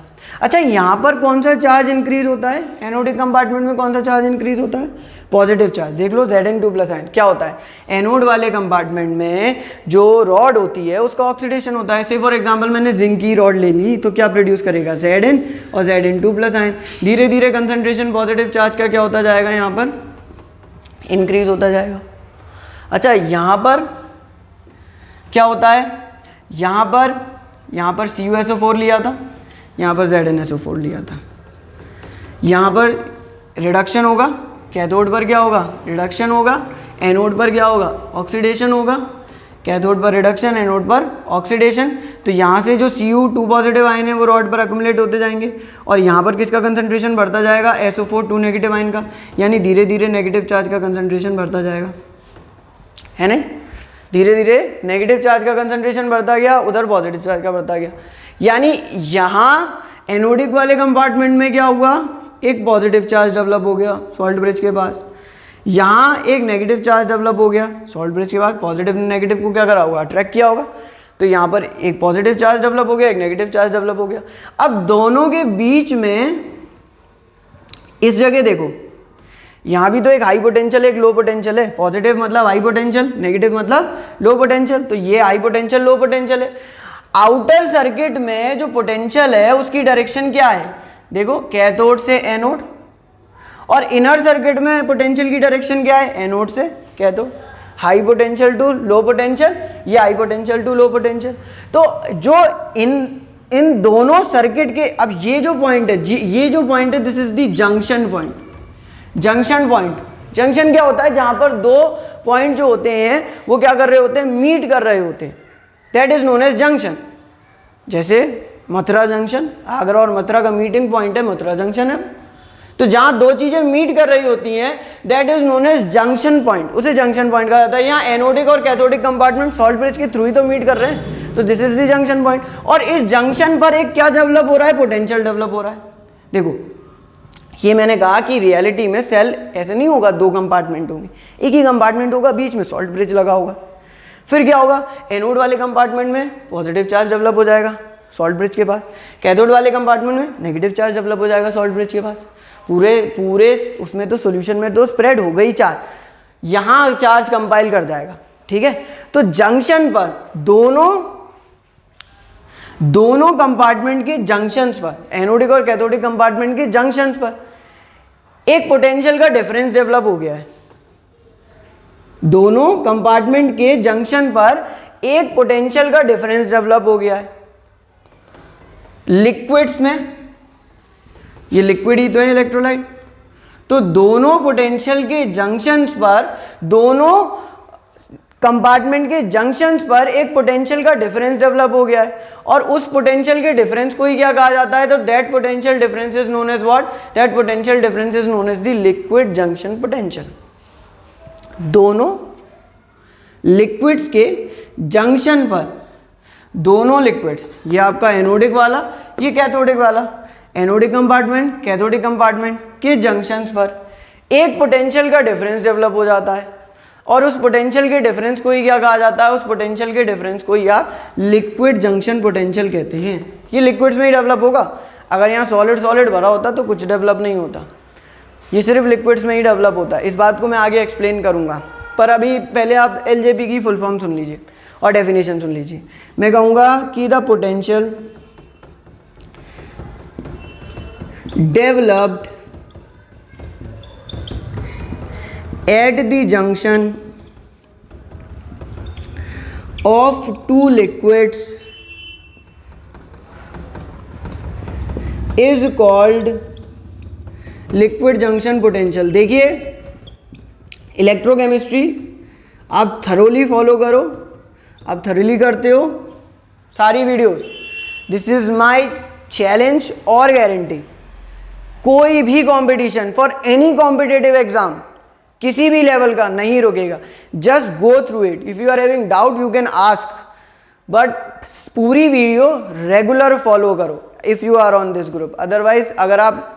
यहाँ पर कौन सा चार्ज इंक्रीज होता है, एनोडिक कंपार्टमेंट में कौन सा चार्ज इंक्रीज होता है, पॉजिटिव चार्ज। देख लो Zn2+ आयन क्या होता है, एनोड वाले कंपार्टमेंट में जो रॉड होती है उसका ऑक्सीडेशन होता है। से फॉर एग्जांपल मैंने जिंक की रॉड ले ली तो क्या प्रोड्यूस करेगा, Zn और Zn2+ आयन। धीरे धीरे कंसंट्रेशन पॉजिटिव चार्ज का क्या होता जाएगा, यहाँ पर इंक्रीज होता जाएगा। अच्छा, यहाँ पर क्या होता है, यहाँ पर CuSO4 लिया था, यहाँ पर ZnSO4 लिया था। यहाँ पर रिडक्शन होगा, कैथोड पर क्या होगा, रिडक्शन होगा, एनोड पर क्या होगा, ऑक्सीडेशन होगा। कैथोड पर रिडक्शन, एनोड पर ऑक्सीडेशन। तो यहाँ से जो Cu2 पॉजिटिव आयन है वो रॉड पर अक्यूमुलेट होते जाएंगे और यहाँ पर किसका कंसंट्रेशन बढ़ता जाएगा, SO4 2 नेगेटिव आयन का। यानी धीरे धीरे नेगेटिव चार्ज का कंसंट्रेशन बढ़ता जाएगा, है नहीं, धीरे धीरे नेगेटिव चार्ज का कंसंट्रेशन बढ़ता गया, उधर पॉजिटिव चार्ज का बढ़ता गया। यानी यहाँ एनोडिक वाले कंपार्टमेंट में क्या हुआ, एक पॉजिटिव चार्ज डेवलप हो गया सॉल्ट ब्रिज के पास, यहाँ एक नेगेटिव चार्ज डेवलप हो गया सॉल्ट ब्रिज के बाद। पॉजिटिव ने नेगेटिव को क्या करा होगा, अट्रैक्ट किया होगा, तो यहाँ पर एक पॉजिटिव चार्ज डेवलप हो गया, एक नेगेटिव चार्ज डेवलप हो गया। अब दोनों के बीच में इस जगह देखो, यहाँ भी तो एक हाई पोटेंशियल एक लो पोटेंशियल है। पॉजिटिव मतलब हाई पोटेंशियल, नेगेटिव मतलब लो पोटेंशियल। तो ये हाई पोटेंशियल लो पोटेंशियल है। आउटर सर्किट में जो पोटेंशियल है उसकी डायरेक्शन क्या है, देखो कैथोड से एनोड, और इनर सर्किट में पोटेंशियल की डायरेक्शन क्या है, एनोड से cathode. High potential to low potential, ये high potential to low potential. तो जो इन दोनों सर्किट के, अब ये जो पॉइंट है, ये जो पॉइंट है, this is the junction point. Junction point, junction क्या होता है, जहां पर दो पॉइंट जो होते हैं वो क्या कर रहे होते हैं, मीट कर रहे होते हैं, that is known as junction. जैसे मथुरा जंक्शन, आगरा और मथुरा का मीटिंग पॉइंट है, मथुरा जंक्शन है। तो जहां दो चीजें मीट कर रही होती हैं that is known as junction point, उसे जंक्शन पॉइंट कहा जाता है। यहाँ एनोडिक और कैथोडिक कंपार्टमेंट सॉल्ट ब्रिज के थ्रू ही तो मीट कर रहे हैं, तो this is the junction point. और इस जंक्शन पर एक क्या डेवलप हो रहा है, पोटेंशियल डेवलप हो रहा है। देखो ये मैंने कहा कि रियलिटी में सेल ऐसे नहीं होगा, 2 कंपार्टमेंट होंगे, एक ही कंपार्टमेंट होगा, बीच में सॉल्ट ब्रिज लगा होगा। फिर क्या होगा, एनोड वाले कंपार्टमेंट में पॉजिटिव चार्ज डेवलप हो जाएगा सॉल्ट ब्रिज के पास, कैथोड वाले कंपार्टमेंट में नेगेटिव चार्ज डेवलप हो जाएगा सॉल्ट ब्रिज के पास। पूरे उसमें तो सॉल्यूशन में तो स्प्रेड हो गई चार्ज, यहाँ चार्ज कंपाइल कर जाएगा, ठीक है। तो जंक्शन पर दोनों कंपार्टमेंट के जंक्शंस पर, एनोडिक और कैथोडिक कंपार्टमेंट के जंक्शंस पर एक पोटेंशियल का डिफरेंस डेवलप हो गया है। दोनों कंपार्टमेंट के जंक्शन पर एक पोटेंशियल का डिफरेंस डेवलप हो गया है। लिक्विड्स में, ये लिक्विड ही तो है इलेक्ट्रोलाइट, तो दोनों पोटेंशियल के जंक्शंस पर, दोनों कंपार्टमेंट के जंक्शंस पर एक पोटेंशियल का डिफरेंस डेवलप हो गया है, और उस पोटेंशियल के डिफरेंस को ही क्या कहा जाता है, तो that potential difference is known as what, that potential difference is known as the liquid junction potential. दोनों लिक्विड्स के जंक्शन पर, दोनों लिक्विड्स, ये आपका एनोडिक वाला, ये कैथोडिक वाला, एनोडिक कंपार्टमेंट कैथोडिक कंपार्टमेंट के जंक्शंस पर एक पोटेंशियल का डिफरेंस डेवलप हो जाता है, और उस पोटेंशियल के डिफरेंस को ही क्या कहा जाता है, उस पोटेंशियल के डिफरेंस को ही आप लिक्विड जंक्शन पोटेंशियल कहते हैं। ये लिक्विड्स में ही डेवलप होगा, अगर यहाँ सॉलिड भरा होता तो कुछ डेवलप नहीं होता, ये सिर्फ लिक्विड्स में ही डेवलप होता है। इस बात को मैं आगे एक्सप्लेन करूँगा, पर अभी पहले आप एलजेपी की फुल फॉर्म सुन लीजिए और डेफिनेशन सुन लीजिए। मैं कहूँगा कि the potential developed at the junction of two liquids is called liquid junction potential। देखिए इलेक्ट्रोकेमिस्ट्री आप थरोली फॉलो करो, आप थरोली करते हो सारी videos, this is my challenge और गारंटी। कोई भी competition for any competitive exam किसी भी लेवल का नहीं रुकेगा, just go through it, if you are having doubt you can ask, but पूरी वीडियो रेगुलर फॉलो करो if you are on this group. Otherwise अगर आप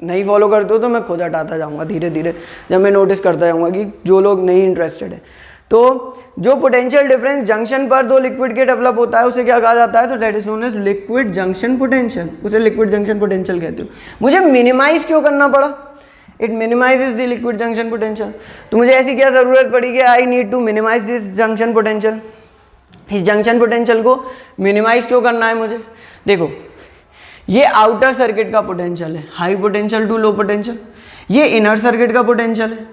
नहीं फॉलो करते हो तो मैं खुद हटाता जाऊंगा धीरे धीरे, जब मैं नोटिस करता जाऊंगा कि जो लोग नहीं इंटरेस्टेड है। तो जो पोटेंशियल डिफरेंस जंक्शन पर दो लिक्विड के डेवलप होता है उसे क्या कहा जाता है, तो that is known as liquid junction potential, उसे लिक्विड जंक्शन पोटेंशियल कहते हो। मुझे मिनिमाइज क्यों करना पड़ा, it minimizes the liquid junction potential. तो मुझे ऐसी क्या जरूरत पड़ी कि I need to minimize this junction potential, इस जंक्शन पोटेंशियल को मिनिमाइज क्यों करना है मुझे। देखो ये आउटर सर्किट का पोटेंशियल है, high potential to low potential, ये इनर सर्किट का पोटेंशियल है,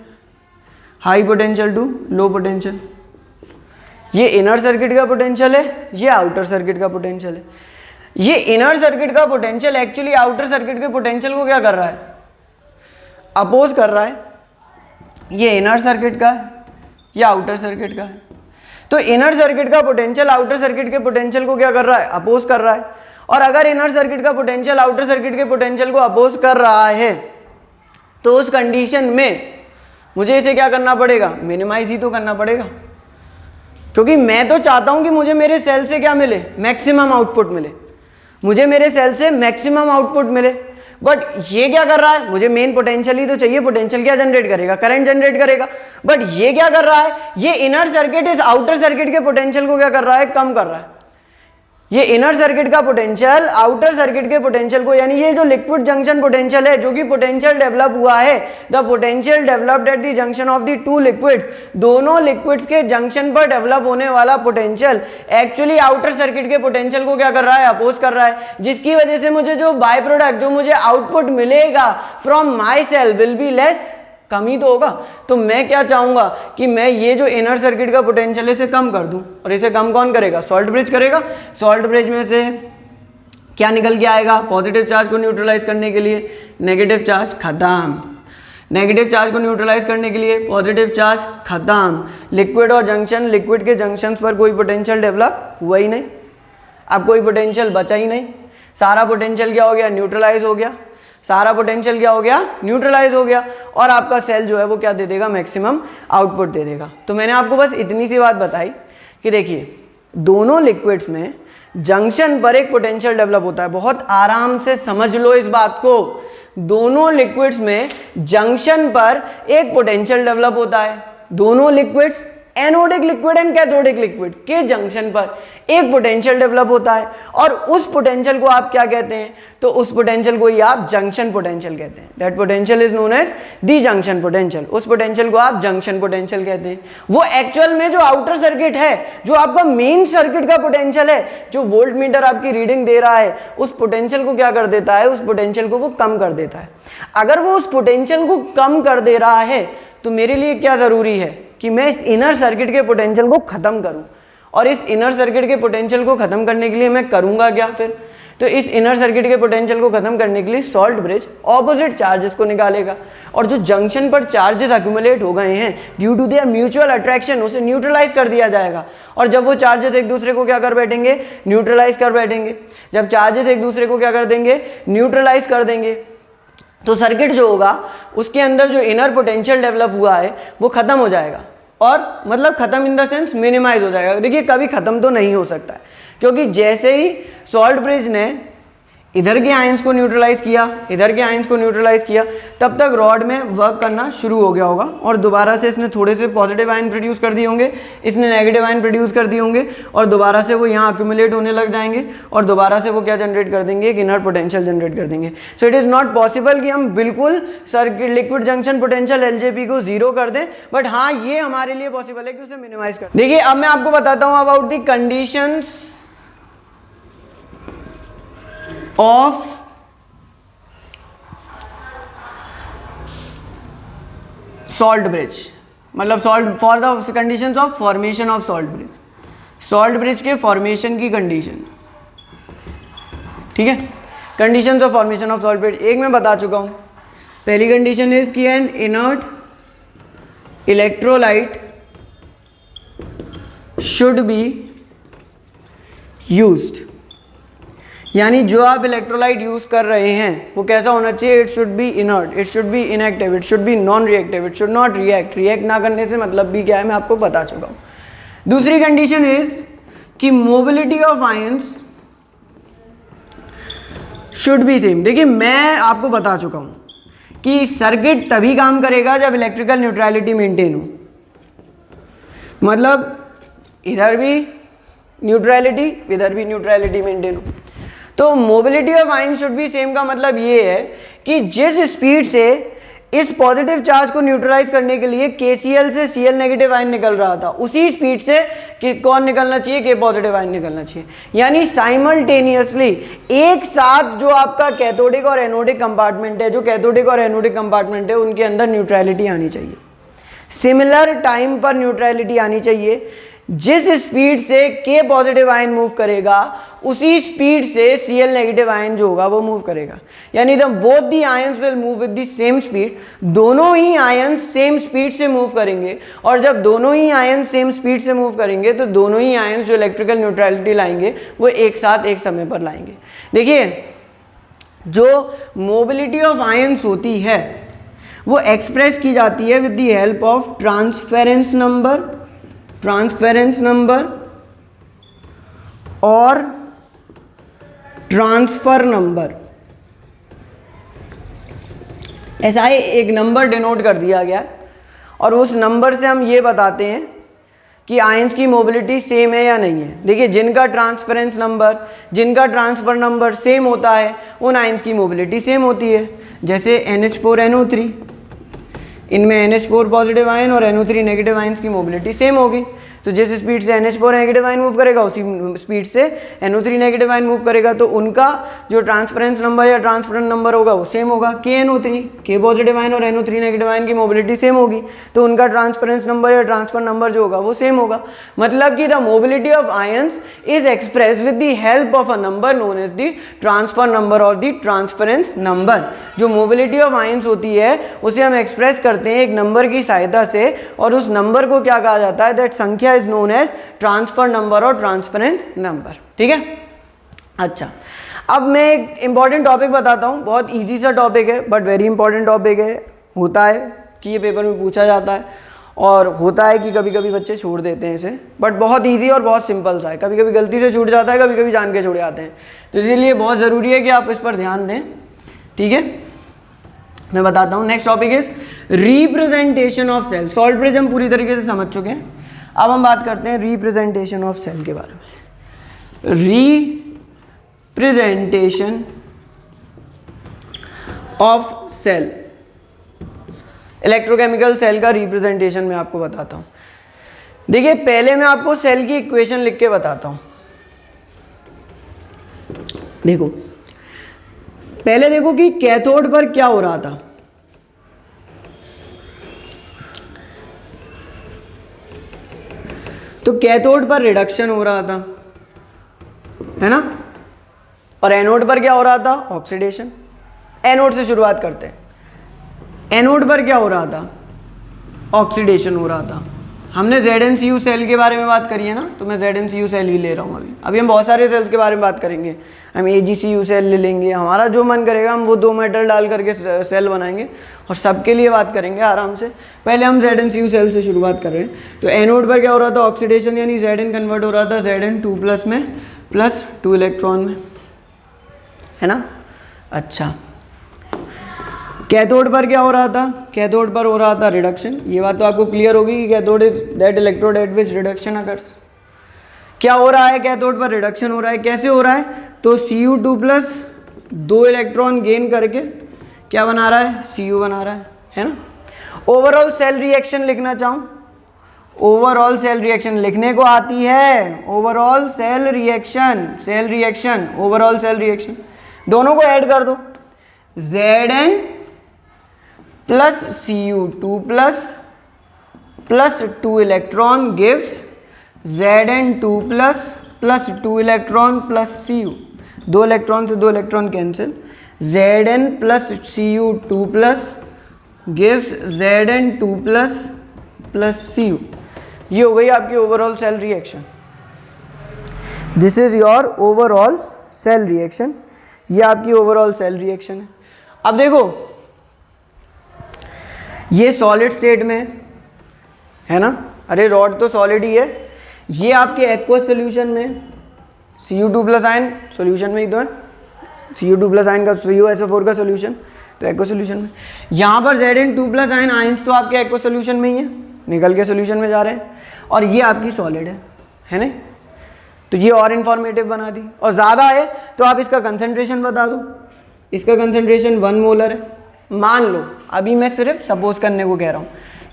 high potential to low potential, ये इनर सर्किट का पोटेंशियल है, ये आउटर सर्किट का पोटेंशियल है। ये इनर सर्किट का पोटेंशियल एक्चुअली आउटर सर्किट के पोटेंशियल को क्या कर रहा है, अपोज कर रहा है। ये इनर सर्किट का है, ये आउटर सर्किट का है, तो इनर सर्किट का पोटेंशियल आउटर सर्किट के पोटेंशियल को क्या कर रहा है, अपोज कर रहा है। और अगर इनर सर्किट का पोटेंशियल आउटर सर्किट के पोटेंशियल को अपोज कर रहा है तो उस कंडीशन में मुझे इसे क्या करना पड़ेगा, मिनिमाइज ही तो करना पड़ेगा, क्योंकि मैं तो चाहता हूं कि मुझे मेरे सेल से क्या मिले, मैक्सिमम आउटपुट मिले, मुझे मेरे सेल से मैक्सिमम आउटपुट मिले। बट ये क्या कर रहा है, मुझे मेन पोटेंशियल ही तो चाहिए, पोटेंशियल क्या जनरेट करेगा, करंट जनरेट करेगा। बट ये क्या कर रहा है, ये इनर सर्किट इस आउटर सर्किट के पोटेंशियल को क्या कर रहा है, कम कर रहा है। ये इनर सर्किट का पोटेंशियल आउटर सर्किट के पोटेंशियल को, यानी ये जो लिक्विड जंक्शन पोटेंशियल है जो कि पोटेंशियल डेवलप हुआ है, the potential developed at the junction of the two liquids, दोनों लिक्विड्स के जंक्शन पर डेवलप होने वाला पोटेंशियल एक्चुअली आउटर सर्किट के पोटेंशियल को क्या कर रहा है, अपोज कर रहा है, जिसकी वजह से मुझे जो बाय प्रोडक्ट, जो मुझे आउटपुट मिलेगा from my cell will be less, कम ही तो होगा। तो मैं क्या चाहूंगा कि मैं ये जो इनर सर्किट का पोटेंशियल है इसे कम कर दूं, और इसे कम कौन करेगा, सॉल्ट ब्रिज करेगा। सॉल्ट ब्रिज में से क्या निकल के आएगा, पॉजिटिव चार्ज को न्यूट्रलाइज करने के लिए नेगेटिव चार्ज खत्म, नेगेटिव चार्ज को न्यूट्रलाइज करने के लिए पॉजिटिव चार्ज खत्म। लिक्विड और जंक्शन, लिक्विड के जंक्शन पर कोई पोटेंशियल डेवलप हुआ ही नहीं, अब कोई पोटेंशियल बचा ही नहीं, सारा पोटेंशियल क्या हो गया, न्यूट्रलाइज हो गया, सारा पोटेंशियल क्या हो गया, न्यूट्रलाइज हो गया, और आपका सेल जो है वो क्या दे देगा, मैक्सिमम आउटपुट दे देगा। तो मैंने आपको बस इतनी सी बात बताई कि देखिए दोनों लिक्विड्स में जंक्शन पर एक पोटेंशियल डेवलप होता है। बहुत आराम से समझ लो इस बात को, दोनों लिक्विड्स में जंक्शन पर एक पोटेंशियल डेवलप होता है। दोनों liquids, anodic liquid and cathodic liquid के जंक्शन पर एक पोटेंशियल डेवलप होता है, और उस पोटेंशियल को आप क्या कहते हैं? तो उस पोटेंशियल को ही आप जंक्शन पोटेंशियल कहते हैं। That potential is known as the junction potential. उस पोटेंशियल को आप जंक्शन पोटेंशियल कहते हैं। वो एक्चुअल में जो आउटर सर्किट है, जो आपका मेन सर्किट का पोटेंशियल है, जो वोल्ट मीटर आपकी रीडिंग दे रहा है, उस पोटेंशियल को क्या कर देता है? उस पोटेंशियल को वो कम कर देता है। अगर वो उस पोटेंशियल को कम कर दे रहा है तो मेरे लिए क्या जरूरी है कि मैं इस इनर सर्किट के पोटेंशियल को खत्म करूं। और इस इनर सर्किट के पोटेंशियल को खत्म करने के लिए मैं करूंगा क्या फिर? तो इस इनर सर्किट के पोटेंशियल को खत्म करने के लिए सॉल्ट ब्रिज ऑपोजिट चार्जेस को निकालेगा, और जो जंक्शन पर चार्जेस अक्यूमुलेट हो गए हैं due to their mutual attraction, उसे न्यूट्रलाइज कर दिया जाएगा। और जब वो चार्जेस एक दूसरे को क्या कर बैठेंगे? न्यूट्रलाइज कर बैठेंगे। जब चार्जेस एक दूसरे को क्या कर देंगे? न्यूट्रलाइज कर देंगे, तो सर्किट जो होगा उसके अंदर जो इनर पोटेंशियल डेवलप हुआ है वो खत्म हो जाएगा। और मतलब खत्म इन द सेंस मिनिमाइज हो जाएगा। देखिए कभी खत्म तो नहीं हो सकता है, क्योंकि जैसे ही सॉल्ट ब्रिज ने इधर के आयंस को न्यूट्रलाइज किया, इधर के आयंस को न्यूट्रलाइज किया, तब तक रॉड में वर्क करना शुरू हो गया होगा, और दोबारा से इसने थोड़े से पॉजिटिव आयन प्रोड्यूस कर दिए होंगे, इसने नेगेटिव आयन प्रोड्यूस कर दिए होंगे, और दोबारा से वो यहाँ अक्यूमुलेट होने लग जाएंगे, और दोबारा से वो क्या जनरेट कर देंगे? एक इनर पोटेंशियल जनरेट कर देंगे। So it is not possible कि हम बिल्कुल circuit liquid junction potential LJP को जीरो कर दें, बट हाँ ये हमारे लिए पॉसिबल है कि उसे मिनिमाइज कर। देखिए अब मैं आपको बताता हूँ about the conditions of salt bridge, मतलब salt for the conditions of formation of salt bridge, salt bridge के फॉर्मेशन की कंडीशन। ठीक है, conditions of formation of salt bridge एक मैं बता चुका हूं। पहली कंडीशन इज कि an inert electrolyte should be used, यानी जो आप इलेक्ट्रोलाइट यूज कर रहे हैं वो कैसा होना चाहिए? It should be inert, it should be inactive, it should be non reactive, it should not react. React ना करने से मतलब भी क्या है मैं आपको बता चुका हूं। दूसरी कंडीशन इज कि mobility of ions should be same. देखिए मैं आपको बता चुका हूं कि सर्किट तभी काम करेगा जब इलेक्ट्रिकल न्यूट्रलिटी मेंटेन हो, मतलब इधर भी न्यूट्रलिटी, इधर भी न्यूट्रलिटी मेंटेन हो। तो mobility of ion should be same का मतलब ये है कि जिस स्पीड से इस पॉजिटिव चार्ज को न्यूट्रलाइज करने के लिए KCl से Cl नेगेटिव आयन निकल रहा था, उसी स्पीड से कि कौन निकलना चाहिए? K पॉजिटिव आयन निकलना चाहिए। यानी साइमल्टेनियसली एक साथ जो आपका कैथोडिक और एनोडिक कंपार्टमेंट है, जो कैथोडिक और एनोडिक कंपार्टमेंट है उनके अंदर न्यूट्रलिटी आनी चाहिए, सिमिलर टाइम पर न्यूट्रलिटी आनी चाहिए। जिस स्पीड से K पॉजिटिव आयन मूव करेगा उसी स्पीड से Cl नेगेटिव आयन जो होगा वो मूव करेगा। यानी the both the ions will move with the same speed, दोनों ही आयंस सेम स्पीड से मूव करेंगे, और जब दोनों ही आयंस सेम स्पीड से मूव करेंगे तो दोनों ही आयंस जो इलेक्ट्रिकल न्यूट्रलिटी लाएंगे वो एक साथ एक समय पर लाएंगे। देखिए जो मोबिलिटी ऑफ आयंस होती है वो एक्सप्रेस की जाती है with the help of transference number, transference number और ट्रांसफर नंबर। ऐसा ही एक नंबर डिनोट कर दिया गया और उस नंबर से हम ये बताते हैं कि आयंस की मोबिलिटी सेम है या नहीं है। देखिए जिनका ट्रांसफरेंस नंबर, जिनका ट्रांसफर नंबर सेम होता है उन आयंस की मोबिलिटी सेम होती है। जैसे NH4NO3, इनमें NH4 पॉजिटिव आयन और NO3 नेगेटिव आयंस की मोबिलिटी सेम होगी। तो जिस स्पीड से NH4 नेगेटिव आयन मूव करेगा उसी स्पीड से NO3 नेगेटिव आयन मूव करेगा, तो उनका जो ट्रांसफरेंस नंबर या ट्रांसफरेंस नंबर होगा वो सेम होगा। KNO3, K पॉजिटिव आयन और NO3 नेगेटिव आयन की मोबिलिटी सेम होगी, तो उनका ट्रांसफरेंस नंबर या ट्रांसफर नंबर जो होगा वो सेम होगा। मतलब कि the mobility of ions is express with the help of a number known as the transfer number और द ट्रांसफरेंस नंबर। जो मोबिलिटी ऑफ आयंस होती है उसे हम एक्सप्रेस करते हैं एक नंबर की सहायता से, और उस नंबर को क्या कहा जाता है? दैट संख्या is known as transfer number और ट्रांसफरेंस नंबर। ठीक है, अच्छा अब मैं एक इंपॉर्टेंट टॉपिक बताता हूं, बहुत इजी सा टॉपिक है बट वेरी इंपॉर्टेंट टॉपिक है, होता है कि ये पेपर में पूछा जाता है, और होता है कि कभी कभी बच्चे छोड़ देते हैं इसे, बट बहुत इजी और बहुत सिंपल सा है। कभी कभी गलती से छूट जाता है, कभी कभी जान के छूट जाते हैं, तो इसीलिए बहुत ज़रूरी है कि आप इस पर ध्यान दें। ठीक है, मैं बताता हूँ। Next topic is representation of cell. Salt bridge हम पूरी तरीके से समझ चुके हैं, अब हम बात करते हैं रिप्रेजेंटेशन ऑफ सेल के बारे में। Representation of cell, electrochemical cell का रिप्रेजेंटेशन मैं आपको बताता हूं। देखिए पहले मैं आपको सेल की इक्वेशन लिख के बताता हूं। देखो पहले देखो कि कैथोड पर क्या हो रहा था। तो कैथोड पर रिडक्शन हो रहा था, है ना, और एनोड पर क्या हो रहा था, ऑक्सीडेशन। एनोड से शुरुआत करते हैं। एनोड पर क्या हो रहा था, ऑक्सीडेशन हो रहा था। हमने ZnCu सेल के बारे में बात करी है ना, तो मैं ZnCu सेल ही ले रहा हूँ अभी हम बहुत सारे सेल्स के बारे में बात करेंगे। हम AgCu सेल ले लेंगे, हमारा जो मन करेगा हम वो 2 मेटल डाल करके सेल बनाएंगे और सबके लिए बात करेंगे आराम से। पहले हम ZnCu सेल से शुरुआत कर रहे हैं। तो एनोड पर क्या हो रहा था, ऑक्सीडेशन, यानी Zn कन्वर्ट हो रहा था Zn2+ में प्लस 2 इलेक्ट्रॉन में, है ना। अच्छा, कैथोड पर क्या हो रहा था, कैथोड पर हो रहा था रिडक्शन। ये बात तो आपको क्लियर होगी कि cathode is that electrode eight which reduction occurs. क्या हो रहा है, कैथोड पर रिडक्शन हो रहा है। कैसे हो रहा है, तो Cu2+ 2 इलेक्ट्रॉन गेन करके क्या बना रहा है, Cu बना रहा है ना। ओवरऑल सेल रिएक्शन लिखना चाहूँ, ओवरऑल सेल रिएक्शन लिखने को आती है। Overall cell reaction, cell reaction, overall cell reaction, दोनों को ऐड कर दो। Zn plus Cu2+ plus 2 electron gives Zn2+ plus 2 electron plus Cu। 2 electron से 2 electron cancel. Zn plus Cu2+ gives Zn2+ plus Cu। ये हो गई आपकी overall cell reaction. This is your overall cell reaction. ये आपकी overall cell reaction है। अब देखो ये सॉलिड स्टेट में है ना, अरे रॉड तो सॉलिड ही है। ये आपके एक्वस सोल्यूशन में Cu2+ आयन सोल्यूशन में ही तो है, Cu2+ आयन का CuSO4 का सोल्यूशन, तो एक्वस सोल्यूशन में। यहाँ पर Zn2+ आयन आयन्स तो आपके एक्वस सोल्यूशन में ही है, निकल के सोल्यूशन में जा रहे हैं, और ये आपकी सॉलिड है ना। तो ये और इन्फॉर्मेटिव बना दी। और ज़्यादा है तो आप इसका कंसंट्रेशन बता दो। इसका कंसंट्रेशन 1 मोलर है। मान लो, अभी मैं सिर्फ सपोज करने को कह रहा हूँ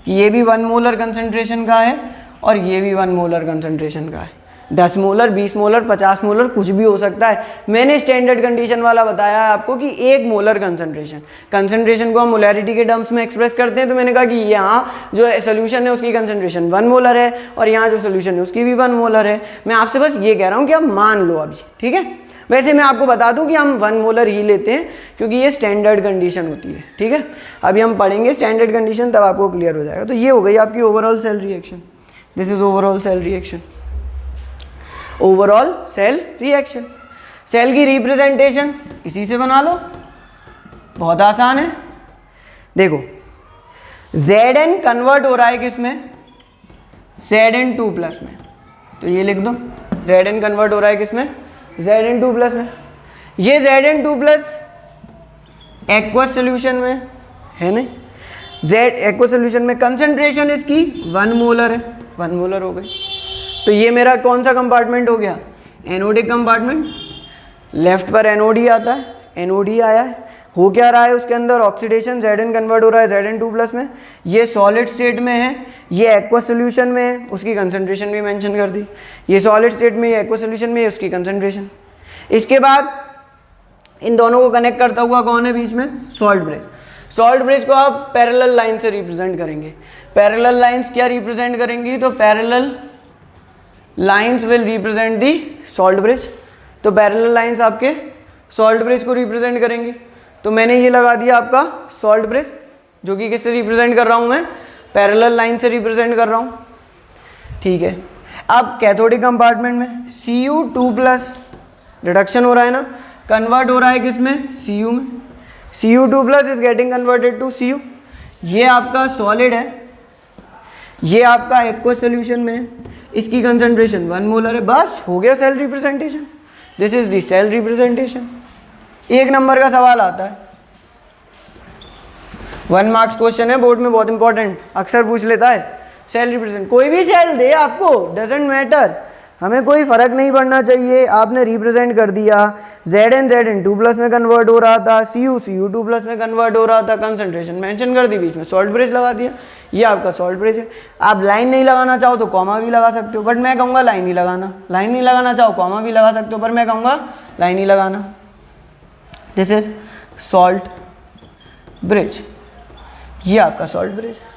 कि ये भी 1 मोलर कंसंट्रेशन का है और ये भी 1 मोलर कंसंट्रेशन का है। 10 मोलर, 20 मोलर, 50 मोलर, कुछ भी हो सकता है। मैंने स्टैंडर्ड कंडीशन वाला बताया है आपको कि 1 मोलर कंसंट्रेशन। कंसंट्रेशन को हम मोलैरिटी के टर्म्स में एक्सप्रेस करते हैं, तो मैंने कहा कि यहाँ जो सोल्यूशन है उसकी कंसंट्रेशन 1 मोलर है और यहाँ जो सोल्यूशन है उसकी भी 1 मोलर है। मैं आपसे बस ये कह रहा हूँ कि आप मान लो अभी, ठीक है। वैसे मैं आपको बता दूं कि हम 1 मोलर ही लेते हैं क्योंकि ये स्टैंडर्ड कंडीशन होती है, ठीक है। अभी हम पढ़ेंगे स्टैंडर्ड कंडीशन, तब आपको क्लियर हो जाएगा। तो ये हो गई आपकी overall cell reaction. This is overall cell reaction. Overall cell reaction, cell की रिप्रेजेंटेशन इसी से बना लो, बहुत आसान है। देखो Zn कन्वर्ट हो रहा है किसमें, Zn2+ में, तो ये लिख दो। Zn कन्वर्ट हो रहा है किसमें, Zn2+ में। ये Zn2+ एक्वस सोल्यूशन में है ना, एक्वस सोल्यूशन में कंसंट्रेशन इसकी 1 मोलर है, 1 मोलर हो गई। तो ये मेरा कौन सा कंपार्टमेंट हो गया, एनोडिक कंपार्टमेंट। लेफ्ट पर एनोड ही आता है, एनोड ही आया है। हो क्या रहा है उसके अंदर, ऑक्सीडेशन, Zn कन्वर्ट हो रहा है Zn2+ में। ये सॉलिड स्टेट में है, ये एक्वस सोल्यूशन में है, उसकी कंसंट्रेशन भी मेंशन कर दी। ये सॉलिड स्टेट में, ये एक्वस सोल्यूशन में, उसकी कंसंट्रेशन। इसके बाद इन दोनों को कनेक्ट करता हुआ कौन है बीच में, सॉल्ट ब्रिज। सॉल्ट ब्रिज को आप पैरेलल लाइन से रिप्रेजेंट करेंगे। पैरेलल लाइंस क्या रिप्रेजेंट करेंगी, तो parallel lines will represent the salt bridge. तो पैरेलल लाइंस आपके सॉल्ट ब्रिज को रिप्रेजेंट करेंगी। तो मैंने ये लगा दिया आपका सॉल्ट ब्रिज, जो कि किससे रिप्रेजेंट कर रहा हूँ मैं, पैरेलल लाइन से रिप्रेजेंट कर रहा हूँ, ठीक है। अब कैथोडिक कंपार्टमेंट में Cu2+ रिडक्शन हो रहा है ना, कन्वर्ट हो रहा है किसमें, Cu में। Cu2+ is getting converted to Cu। ये आपका सॉलिड है, ये आपका एक्वस सोल्यूशन में है, इसकी कंसंट्रेशन 1 मोलर है, बस हो गया cell representation. This is the cell representation. 1 number का सवाल आता है, 1 मार्क्स क्वेश्चन है, बोर्ड में बहुत इंपॉर्टेंट, अक्सर पूछ लेता है। सेल रिप्रेजेंट, कोई भी सेल दे आपको, डजेंट मैटर, हमें कोई फर्क नहीं पड़ना चाहिए, आपने रिप्रेजेंट कर दिया। Zn Zn2 प्लस में कन्वर्ट हो रहा था, Cu Cu2 प्लस में कन्वर्ट हो रहा था, कंसंट्रेशन मेंशन कर दी, बीच में सॉल्ट ब्रिज लगा दिया, ये आपका सॉल्ट ब्रिज है। आप लाइन नहीं लगाना चाहो तो कॉमा भी लगा सकते हो, बट मैं कहूँगा लाइन ही लगाना। लाइन नहीं लगाना चाहो कॉमा भी लगा सकते हो, पर मैं कहूँगा लाइन ही लगाना। दिस इज सॉल्ट ब्रिज, ये आपका सॉल्ट ब्रिज है।